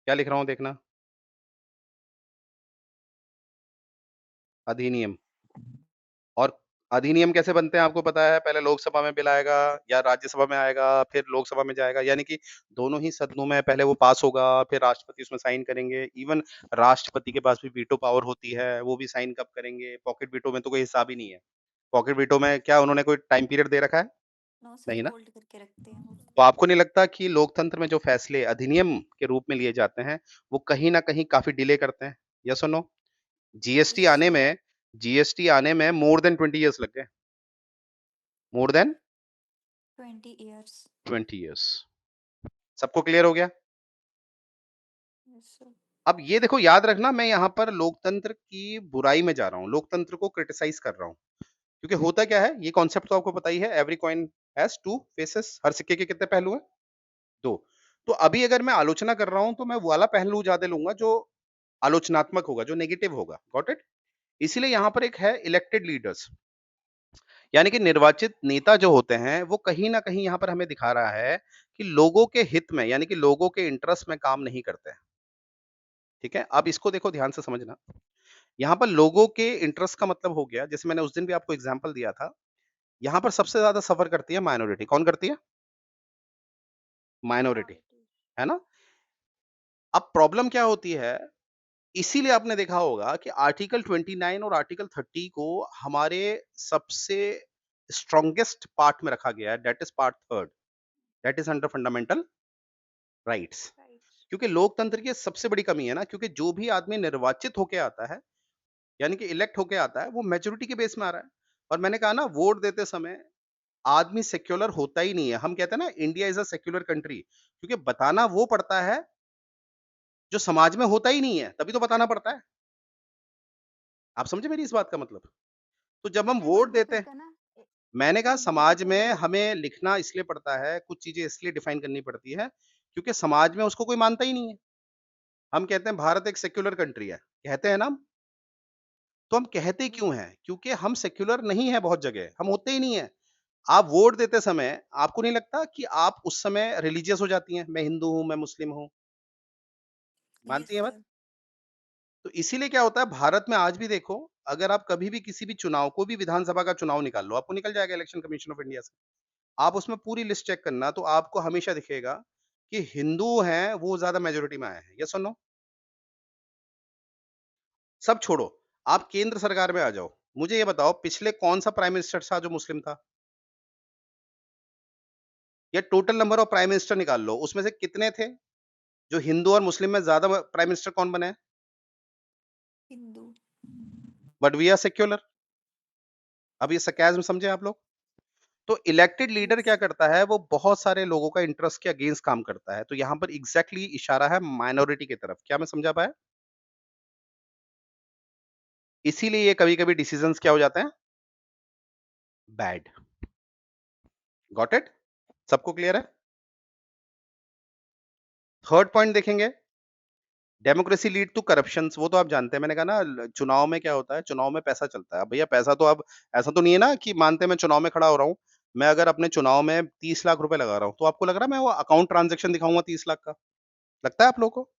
क्या लिख रहा हूँ देखना, अधिनियम। और अधिनियम कैसे बनते हैं आपको पता है, पहले लोकसभा में बिल आएगा या राज्यसभा में आएगा, फिर लोकसभा में जाएगा, यानी कि दोनों ही सदनों में पहले वो पास होगा, फिर राष्ट्रपति उसमें साइन करेंगे। इवन राष्ट्रपति के पास भी वीटो पावर होती है, वो भी साइन कब करेंगे? पॉकेट वीटो में तो कोई हिसाब ही नहीं है। पॉकेट वीटो में क्या उन्होंने कोई टाइम पीरियड दे रखा है? नो सर, नहीं ना। होल्ड करके रखते हैं वो। तो आपको नहीं लगता कि लोकतंत्र में जो फैसले अधिनियम के रूप में लिए जाते हैं, वो कहीं ना कहीं काफी डिले करते हैं? यस और नो? जीएसटी यस आने सर। में जीएसटी आने में मोर देन 20 इयर्स लग गए, मोर देन 20 इयर्स। 20 इयर्स। सबको क्लियर हो गया? Yes sir. अब ये देखो याद रखना, मैं यहाँ पर लोकतंत्र की बुराई में जा रहा हूँ, लोकतंत्र को क्रिटिसाइज कर रहा हूँ, क्योंकि होता क्या है, ये कॉन्सेप्ट तो आपको पता ही है, every coin has two faces. हर सिक्के के कितने पहलू हैं? दो। तो अभी अगर मैं आलोचना कर रहा हूँ तो मैं वो वाला पहलू ज्यादा लूंगा जो आलोचनात्मक होगा, जो नेगेटिव होगा। Got it? इसीलिए यहाँ पर एक है इलेक्टेड लीडर्स, यानी कि निर्वाचित नेता जो होते हैं, वो कहीं ना कहीं यहाँ पर हमें दिखा रहा है कि लोगों के हित में, यानी कि लोगों के इंटरेस्ट में काम नहीं करते हैं। ठीक है, अब इसको देखो ध्यान से समझना। यहाँ पर लोगों के इंटरेस्ट का मतलब हो गया, जैसे मैंने उस दिन भी आपको एग्जांपल दिया था, यहाँ पर सबसे ज्यादा सफर करती है माइनॉरिटी। कौन करती है? Minority, minority. है ना। अब प्रॉब्लम क्या होती है, इसीलिए आपने देखा होगा कि आर्टिकल 29 और आर्टिकल 30 को हमारे सबसे स्ट्रॉन्गेस्ट पार्ट में रखा गया है, that is part third, that is under fundamental rights. Right. क्योंकि लोकतंत्र की सबसे बड़ी कमी है ना, क्योंकि जो भी आदमी निर्वाचित होके आता है, यानी कि इलेक्ट होके आता है, वो मेजोरिटी के बेस में आ रहा है। और मैंने कहा ना, वोट देते समय आदमी सेक्युलर होता ही नहीं है। हम कहते हैं ना India is a secular country, क्योंकि बताना वो पड़ता है जो समाज में होता ही नहीं है, तभी तो बताना पड़ता है। आप समझे मेरी इस बात का मतलब? तो जब हम अरे वोट बट वो देते फिर हैं, का ना मैंने कहा कम्युनिटी समाज के में अकॉर्डिंग। हमें लिखना इसलिए पड़ता है, कुछ चीजें इसलिए डिफाइन करनी पड़ती है, क्योंकि समाज में उसको कोई मानता ही नहीं है। हम कहते हैं भारत एक सेक्युलर कंट्री है, कहते हैं ना हम। तो हम कहते जी क्यों सर। हैं? क्योंकि हम सेक्युलर नहीं है, बहुत जगह हम होते ही नहीं है। आप वोट देते समय आपको नहीं लगता कि आप उस समय रिलीजियस हो जाती हैं, मैं हिंदू हूं, मैं मुस्लिम हूं, यस मानती है मत? सर। तो इसीलिए क्या होता है भारत में आज भी देखो, अगर आप कभी भी किसी भी चुनाव को भी, विधानसभा का चुनाव निकाल लो, आपको निकल जाएगा इलेक्शन कमीशन ऑफ इंडिया से। आप उसमें पूरी लिस्ट चेक करना, तो आपको हमेशा दिखेगा कि हिंदू हैं वो ज्यादा मेजोरिटी में आए हैं। यस और नो? सब छोड़ो, आप केंद्र सरकार में आ जाओ। मुझे ये बताओ पिछले कौन सा प्राइम मिनिस्टर था जो मुस्लिम था? या total number of prime minister निकाल लो, उसमें से कितने थे जो हिंदू और मुस्लिम में ज्यादा प्राइम मिनिस्टर कौन बने? Hindu. But we are secular. अब ये सरकाज़म समझे आप लोग? तो इलेक्टेड लीडर यस। क्या करता है, वो बहुत सारे लोगों का इंटरेस्ट के अगेंस्ट काम करता है। तो यहाँ पर एग्जैक्टली इशारा है माइनॉरिटी की तरफ। क्या मैं समझा पाया? इसीलिए ये कभी-कभी डिसीजंस क्या हो जाते हैं? बैड। Got it? सबको क्लियर है? थर्ड पॉइंट देखेंगे, डेमोक्रेसी लीड टू करप्शंस। वो तो आप जानते हैं, मैंने कहा ना चुनाव में क्या होता है, चुनाव में पैसा चलता है। अब भैया पैसा तो, अब ऐसा तो नहीं है ना कि मानते हैं मैं चुनाव में खड़ा हो रहा हूँ, मैं अगर अपने चुनाव में 30 लाख रुपए लगा रहा हूँ, तो आपको लग रहा है मैं वो अकाउंट ट्रांजेक्शन दिखाऊंगा 30 लाख का? लगता है आप लोगों को?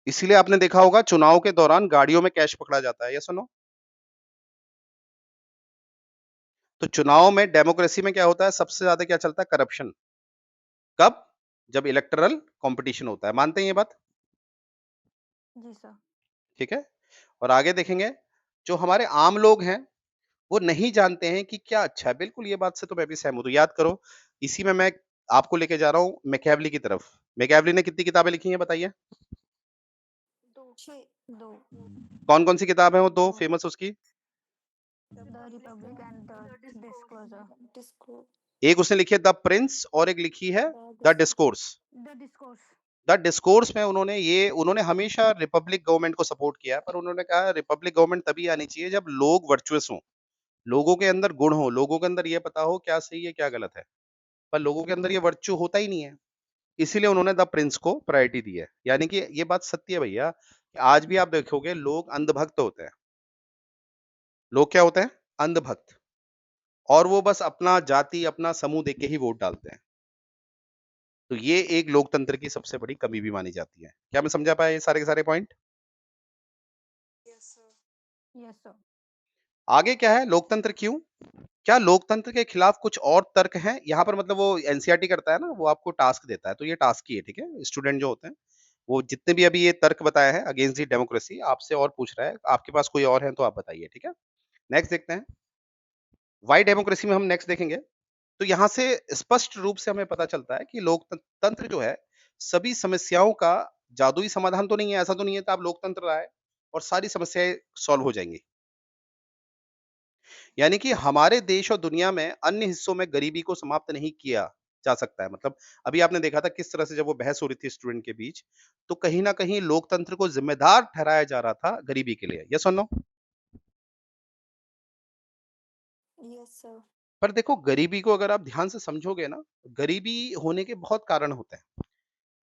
इसीलिए आपने देखा होगा चुनाव के दौरान गाड़ियों में कैश पकड़ा जाता है। यस और नो? तो चुनाव में डेमोक्रेसी में क्या होता है, सबसे ज्यादा क्या चलता है? करप्शन। कब? जब इलेक्टरल कंपटीशन होता है। मानते हैं ये बात? जी सर। ठीक है। और आगे देखेंगे, जो हमारे आम लोग हैं, वो नहीं जानते हैं कि क्या अच्छा है। बिल्कुल, ये बात से तो मैं भी सहमत हूँ। याद करो, इसी में मैं आपको लेके जा रहा हूँ मैकियावेली की तरफ। मैकियावेली ने कितनी किताबें लिखी हैं बताइए? 6 2 कौन-कौन सी किताब है वो 2 2 फेमस उसकी? The Republic and the disclosure disco एक उसने लिखी है द प्रिंस और एक लिखी है the the disco discourse. The discourse the discourse में उन्होंने हमेशा रिपब्लिक गवर्नमेंट को सपोर्ट किया है, पर उन्होंने कहा रिपब्लिक गवर्नमेंट तभी आनी चाहिए जब लोग वर्चुअस हों, लोगों के अंदर गुण हो, लोगों के अंदर ये पता हो क्या सही है, क्या गलत है। पर लोगों के अंदर ये वर्च्यू होता ही नहीं है। इसीलिए उन्होंने द प्रिंस को प्रायोरिटी दी है। यानी कि ये बात सत्य है भैया, कि आज भी आप देखोगे लोग अंधभक्त होते हैं। लोग क्या होते हैं? अंधभक्त। और वो बस अपना जाति, अपना समूह देख के ही वोट डालते हैं। तो ये एक लोकतंत्र की सबसे बड़ी कमी भी मानी जाती है। क्या मैं समझा पाया ये सारे के सारे पॉइंट? यस सर आगे क्या है, लोकतंत्र क्यों? क्या लोकतंत्र के खिलाफ कुछ और तर्क हैं? यहाँ पर मतलब वो एनसीईआरटी करता है ना, वो आपको टास्क देता है, तो ये टास्क ही है, ठीक है? स्टूडेंट जो होते हैं, वो जितने भी अभी ये तर्क बताए हैं अगेंस्ट दी डेमोक्रेसी, आपसे और पूछ रहा है, आपके पास कोई और है तो आप बताइए, ठीक है? नेक्स्ट देखते हैं, व्हाई डेमोक्रेसी में हम नेक्स्ट देखेंगे। तो यहाँ से स्पष्ट रूप से हमें पता चलता है कि लोकतंत्र जो है, सभी समस्याओं का जादुई समाधान तो नहीं है, ऐसा तो नहीं है कि आप लोकतंत्र लाए और सारी समस्याएँ सॉल्व हो जाएँगी। यानी कि हमारे देश और दुनिया में अन्य हिस्सों में गरीबी को समाप्त नहीं किया जा सकता है। मतलब अभी आपने देखा था किस तरह से जब वो बहस हो रही थी स्टूडेंट के बीच, तो कहीं न कहीं लोकतंत्र को ज़िम्मेदार ठहराया जा रहा था गरीबी के लिए। येस और नो? यस सर पर देखो गरीबी को अगर आप ध्यान से समझोगे ना, गरीबी होने के बहुत कारण होते हैं।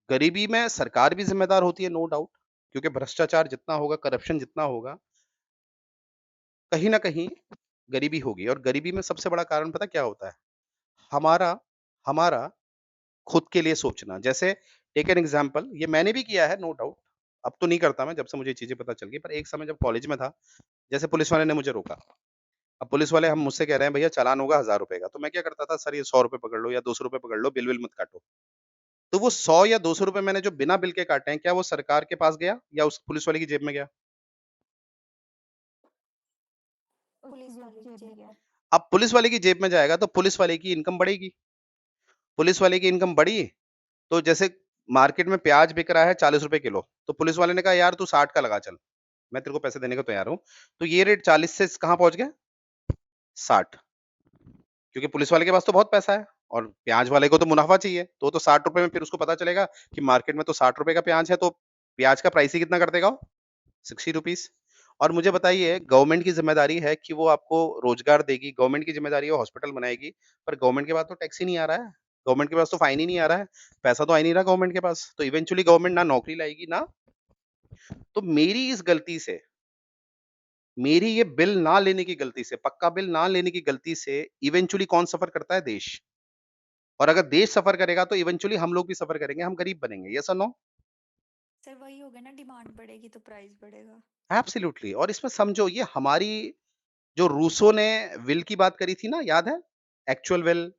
गरीबी में सरकार भी ज़िम्मेदार होती है नो डाउट, क्योंकि भ्रष्टाचार जितना होगा, करप्शन जितना होगा, कहीं न कहीं गरीबी होगी और गरीबी में सबसे बड़ा कारण पता है क्या होता है? हमारा हमारा खुद के लिए सोचना। जैसे टेक एन एग्जांपल, ये मैंने भी किया है नो डाउट। अब तो नहीं करता मैं जब से मुझे ये चीज़ें पता चल गई, पर एक समय जब कॉलेज में था, जैसे पुलिस वाले ने मुझे रोका। अब पुलिस वाले हम मुझसे कह रहे हैं भैया चालान होगा ₹1000 का, तो मैं क्या करता था, सर ये ₹100 पकड़ लो या ₹200 पकड़ लो, बिल-विल मत काटो। तो वो 100 या ₹200 मैंने जो बिना बिल के काटे हैं, क्या वो सरकार के पास गया या उस पुलिस वाले की जेब में गया? पुलिस वाले की जेब में अब पुलिस वाले की जेब में जाएगा तो पुलिस वाले की इनकम बढ़ेगी। पुलिस वाले की इनकम बढ़ी, तो जैसे मार्केट में प्याज बिक रहा है ₹40 किलो, तो पुलिस वाले ने कहा यार तू 60 का लगा चल, मैं तेरे को पैसे देने को तैयार हूँ। तो ये रेट 40 से कहाँ पहुँच गया? 60, क्योंकि पुलिस वाले के पास तो बहुत पैसा है और प्याज वाले को तो मुनाफ़ा चाहिए, तो वो तो ₹60 में फिर उसको पता चलेगा कि मार्केट में तो ₹60 का प्याज है, तो प्याज का प्राइस ही कितना कर देगा वो? ₹60। और मुझे बताइए गवर्नमेंट की ज़िम्मेदारी है कि वो आपको रोज़गार देगी, गवर्नमेंट की ज़िम्मेदारी है वो हॉस्पिटल बनाएगी, पर गवर्नमेंट के पास तो टैक्स ही नहीं आ रहा है, गवर्नमेंट के पास तो फाइन ही नहीं आ रहा है, पैसा तो आ ही नहीं रहा गवर्नमेंट के पास, तो इवेंचुअली गवर्नमेंट ना नौकरी लाएगी ना। तो मेरी इस गलती से, मेरी ये बिल ना लेने की गलती से, पक्का बिल ना लेने की गलती से इवेंचुअली कौन सफ़र करता है? देश। और अगर देश सफ़र करेगा तो इवेंचुअली हम लोग भी सफ़र करेंगे, हम गरीब बनेंगे। येस और नो? सर वही हो गया ना डिमांड बढ़ेगी तो प्राइस बढ़ेगा एब्सोल्युटली। और इसमें समझो ये हमारी जो रूसो ने विल की बात करी थी ना, याद है? एक्चुअल विल,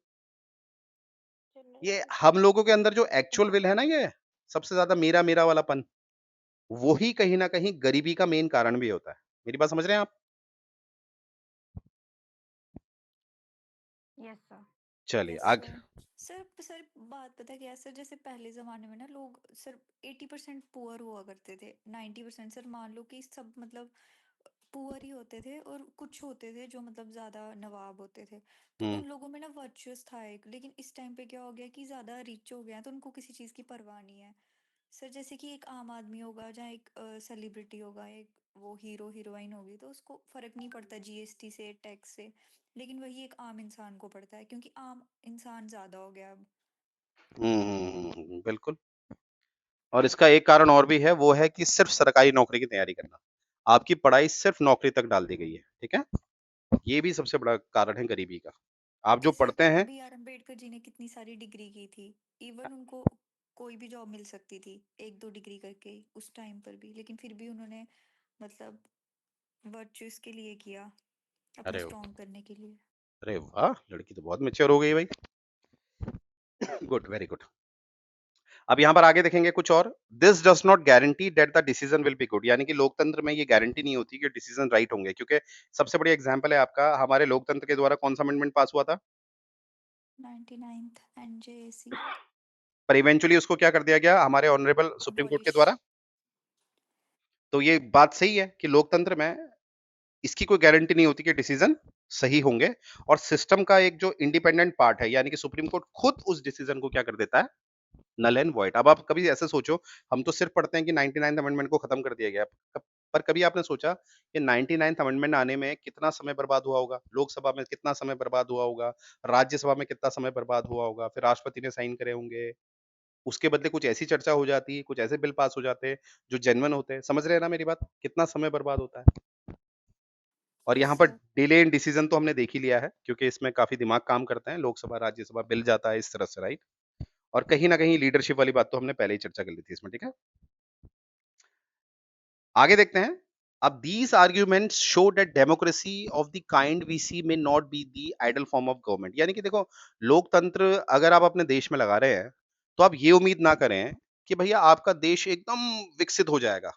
ये हम लोगों के अंदर जो एक्चुअल विल है ना, ये सबसे ज़्यादा मेरा-मेरा वालापन, वो ही कहीं न कहीं गरीबी का मेन कारण भी होता है। मेरी बात समझ रहे हैं आप? यस सर चलिए यस आगे। सर सर बात पता क्या है सर जैसे पहले जमाने में ना लोग सर 80% पुअर हुआ करते थे 90% सर मान लो कि सब मतलब पुअर ही होते थे और कुछ होते थे जो मतलब ज्यादा नवाब होते थे तो हुँ, उन लोगों में ना वर्चुअस था एक लेकिन इस टाइम पे क्या हो गया कि ज्यादा रिच हो गया है, तो उनको किसी चीज की परवाह नहीं है सर जैसे कि एक आम आदमी होगा जहाँ एक सेलिब्रिटी होगा एक वो हीरो हीरोइन होगी तो उसको फर्क नहीं पड़ता जीएसटी से टैक्स से लेकिन वही एक आम इंसान को पड़ता है क्योंकि आम इंसान ज्यादा हो गया अब बिल्कुल। और इसका एक कारण और भी है, वो है कि सिर्फ़ सरकारी नौकरी की तैयारी करना। आपकी पढ़ाई सिर्फ़ नौकरी तक डाल दी गई है, ठीक है? ये भी सबसे बड़ा कारण है गरीबी का। आप जो जैसे पढ़ते हैं। बी आर अम्बेडकर जी ने कितनी सारी डिग्री की थी इवन उनको कोई भी जॉब मिल सकती थी एक दो डिग्री करके ही उस टाइम पर भी लेकिन फिर भी उन्होंने मतलब वर्चुअस के लिए किया अपने अरे स्ट्रॉन्ग करने के लिए अरे वाह! लड़की तो बहुत मैच्योर हो गई भाई। Good, very good. अब यहाँ पर आगे देखेंगे कुछ और, this does not guarantee that the decision will be good, यानी कि लोकतंत्र में ये गारंटी नहीं होती कि डिसीजन राइट होंगे, क्योंकि सबसे बढ़िया एग्जांपल है आपका हमारे लोकतंत्र के द्वारा कौन-सा अमेंडमेंट पास हुआ था? 99th एनजेएसी पर इवेंचुअली उसको क्या कर दिया गया हमारे ऑनरेबल सुप्रीम कोर्ट के अबॉलिश। द्वारा। तो ये बात सही है कि लोकतंत्र में इसकी कोई गारंटी नहीं होती कि डिसीजन सही होंगे, और सिस्टम का एक जो इंडिपेंडेंट पार्ट है यानी कि सुप्रीम कोर्ट खुद उस डिसीजन को क्या कर देता है, नल एंड वॉइड। अब आप कभी ऐसे सोचो, हम तो सिर्फ पढ़ते हैं कि 99th अमेंडमेंट को खत्म कर दिया गया, पर कभी आपने सोचा कि 99th अमेंडमेंट आने में कितना समय बर्बाद हुआ होगा, लोकसभा में कितना समय बर्बाद हुआ होगा, राज्यसभा में कितना समय बर्बाद हुआ होगा, फिर राष्ट्रपति ने साइन करे होंगे, उसके बदले कुछ ऐसी चर्चा हो जाती, कुछ ऐसे बिल पास हो जाते जो जेन्युइन होते हैं। समझ रहे हैं ना मेरी बात? कितना समय बर्बाद होता है। और यस यहाँ पर सर। डिले इन डिसीजन तो हमने देख ही लिया है, क्योंकि इसमें काफ़ी दिमाग काम करते हैं, लोकसभा, राज्यसभा, बिल जाता है इस तरह से, राइट? और कहीं न कहीं लीडरशिप वाली बात तो हमने पहले ही चर्चा कर ली थी इसमें, ठीक है? आगे देखते हैं। अब these arguments show that democracy of the kind we see may not be the ideal form of government, यानी कि देखो, लोकतंत्र अगर आप अपने देश में लगा रहे हैं, तो आप ये उम्मीद ना करें कि भैया आपका देश एकदम विकसित हो जाएगा।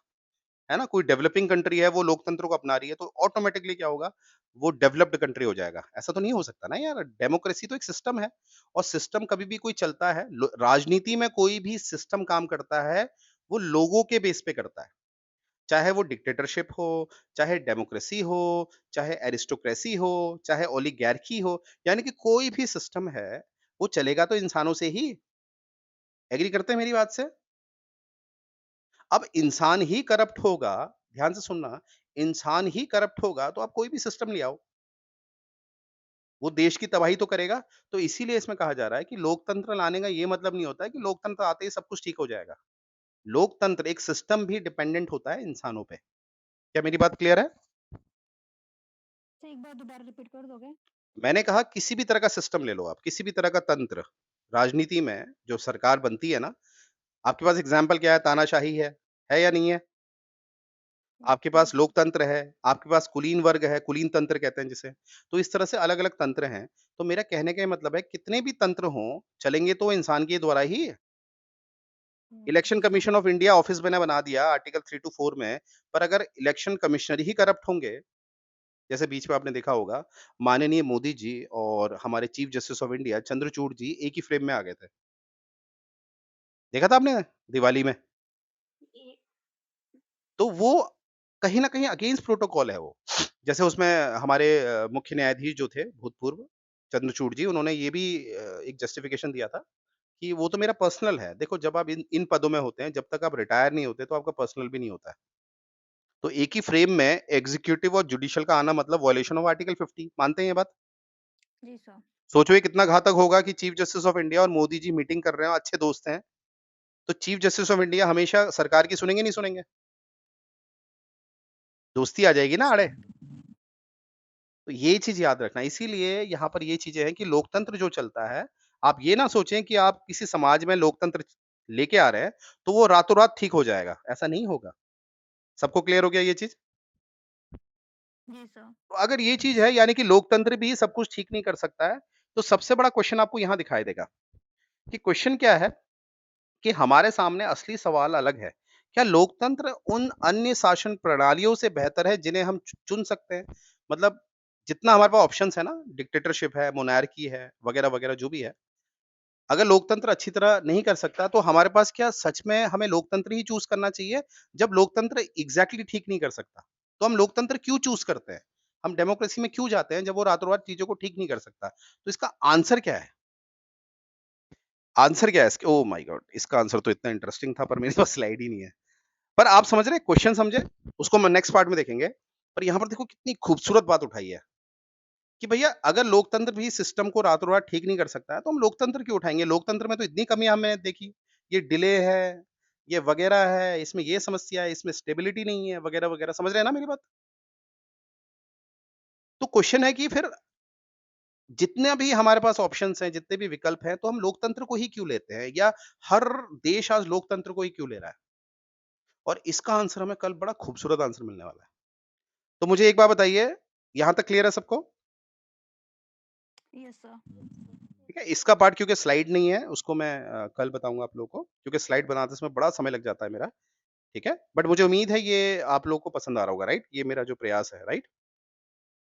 है ना? कोई डेवलपिंग कंट्री है, वो लोकतंत्र को अपना रही है, तो ऑटोमैटिकली क्या होगा, वो डेवलप्ड कंट्री हो जाएगा। ऐसा तो नहीं हो सकता ना यार, डेमोक्रेसी तो एक सिस्टम है, और सिस्टम कभी भी कोई चलता है, राजनीति में कोई भी सिस्टम काम करता है, वो लोगों के बेस पे करता है। चाहे वो डिक्टेटरशिप हो, चाहे डेमोक्रेसी हो, चाहे एरिस्टोक्रेसी हो, चाहे ओलिगैर्की हो, यानी कि कोई भी सिस्टम है, वो चलेगा तो इंसानों से ही। एग्री करते हैं मेरी बात से? अब इंसान ही करप्ट होगा, ध्यान से सुनना, इंसान ही करप्ट होगा तो आप कोई भी सिस्टम ले आओ, वो देश की तबाही तो करेगा। तो इसीलिए इसमें कहा जा रहा है कि लोकतंत्र लाने का ये मतलब नहीं होता है कि लोकतंत्र आते ही सब कुछ ठीक हो जाएगा। लोकतंत्र एक सिस्टम भी डिपेंडेंट होता है इंसानों पे। क्या मेरी बात क्लियर है? सर एक बार दोबारा रिपीट कर दोगे? मैंने कहा किसी भी तरह का सिस्टम ले लो आप, किसी भी तरह का तंत्र, राजनीति में जो सरकार बनती है ना, आपके पास एग्जाम्पल क्या है, तानाशाही है या नहीं है? आपके पास यस सर। लोकतंत्र है, आपके पास कुलीन वर्ग है, कुलीन तंत्र कहते हैं जिसे। तो इस तरह से अलग-अलग तंत्र हैं। तो मेरा कहने का ये मतलब है, कितने भी तंत्र हों, चलेंगे तो इंसान के द्वारा ही। Election ji sir. Commission of India office मैंने बना दिया आर्टिकल 3 टू 4 में, पर अगर इलेक्शन कमिश्नर ही करप्ट होंगे, जैसे बीच में आपने देखा होगा, माननीय मोदी जी और हमारे chief justice of India Chandrachud ji एक ही फ्रेम में आ गए थे। देखा था आपने दिवाली में? ये तो वो कहीं न कहीं अगेंस्ट प्रोटोकॉल है वो। जैसे उसमें हमारे मुख्य न्यायाधीश जो थे भूतपूर्व, चंद्रचूड़ जी, उन्होंने ये भी एक जस्टिफिकेशन दिया था कि वो तो मेरा पर्सनल है। देखो, जब आप इन इन पदों में होते हैं, जब तक आप रिटायर नहीं होते, तो आपका पर्सनल भी नहीं होता है। तो एक ही फ्रेम में एग्ज़ीक्यूटिव और जुडिशियल का आना मतलब वायलेशन ऑफ आर्टिकल 50, मानते हैं ये बात? जी सर। सोचो ये कितना घातक होगा कि चीफ जस्टिस ऑफ इंडिया और मोदी जी मीटिंग कर रहे हैं, अच्छे दोस्त हैं, तो चीफ जस्टिस ऑफ इंडिया हमेशा सरकार की सुनेंगे, नहीं सुनेंगे? दोस्ती आ जाएगी ना यस आड़े। सर। तो ये चीज़ याद रखना, इसीलिए यहाँ पर ये चीज़ें हैं कि लोकतंत्र जो चलता है, आप ये ना सोचें कि आप किसी समाज में लोकतंत्र लेके आ रहे हैं, तो वो रातों-रात ठीक हो जाएगा, ऐसा नहीं होगा। सबको क्लियर हो गया ये चीज़? जी सर। तो अगर ये चीज़ है, यानी कि लोकतंत्र भी सब कुछ ठीक नहीं कर सकता है, तो सबसे बड़ा क्वेश्चन आपको यहाँ दिखाई देगा, कि क्वेश्चन क्या है, कि हमारे सामने असली सवाल अलग है। क्या लोकतंत्र उन अन्य शासन प्रणालियों से बेहतर है जिन्हें हम चुन सकते हैं? मतलब जितना हमारे पास ऑप्शंस है ना, डिक्टेटरशिप है, मोनार्की है, वगैरह-वगैरह जो भी है। अगर लोकतंत्र अच्छी तरह नहीं कर सकता, तो हमारे पास क्या सच में हमें लोकतंत्र ही चूज़ करना चाहिए? जब लोकतंत्र एग्ज़ैक्टली ठीक नहीं कर सकता, तो हम लोकतंत्र क्यों चूज़ करते हैं? हम डेमोक्रेसी में क्यों जाते हैं जब वो रातों-रात चीज़ों को ठीक नहीं कर सकता? तो इसका आंसर क्या है? आंसर क्या है इसके? Oh my God! इसका आंसर तो इतना इंटरेस्टिंग था, पर मेरे पास स्लाइड ही नहीं है। पर आप समझ रहे हैं, क्वेश्चन समझे? उसको हम नेक्स्ट पार्ट में देखेंगे। पर यहाँ पर देखो कितनी खूबसूरत बात उठाई है, कि भैया अगर लोकतंत्र भी सिस्टम को रातों-रात ठीक नहीं कर सकता है, तो हम लोकतंत्र क्यों उठाएँगे? लोकतंत्र में तो इतनी कमियाँ हमने देखी। ये डिले है, ये वगैरह है, इसमें ये समस्या है, इसमें स्टेबिलिटी नहीं है, वगैरह-वगैरह। समझ रहे हैं ना मेरी बात? तो क्वेश्चन है कि फिर जितने भी हमारे पास ऑप्शंस हैं, जितने भी विकल्प हैं, तो हम लोकतंत्र को ही क्यों लेते हैं? या हर देश आज लोकतंत्र को ही क्यों ले रहा है? और इसका आंसर हमें कल बड़ा खूबसूरत आंसर मिलने वाला है। तो मुझे एक बात बताइए, यहाँ तक क्लियर है सबको? Yes sir. ठीक है? इसका पार्ट क्योंकि स्लाइड नहीं है, उसको मैं कल बताऊँगा आप लोगों को, क्योंकि स्लाइड बनाते समय बड़ा समय लग जाता है मेरा, ठीक है? बट मुझे उम्मीद है ये आप लोगों को पसंद आ रहा होगा, राइट? ये मेरा जो प्रयास है, राइट?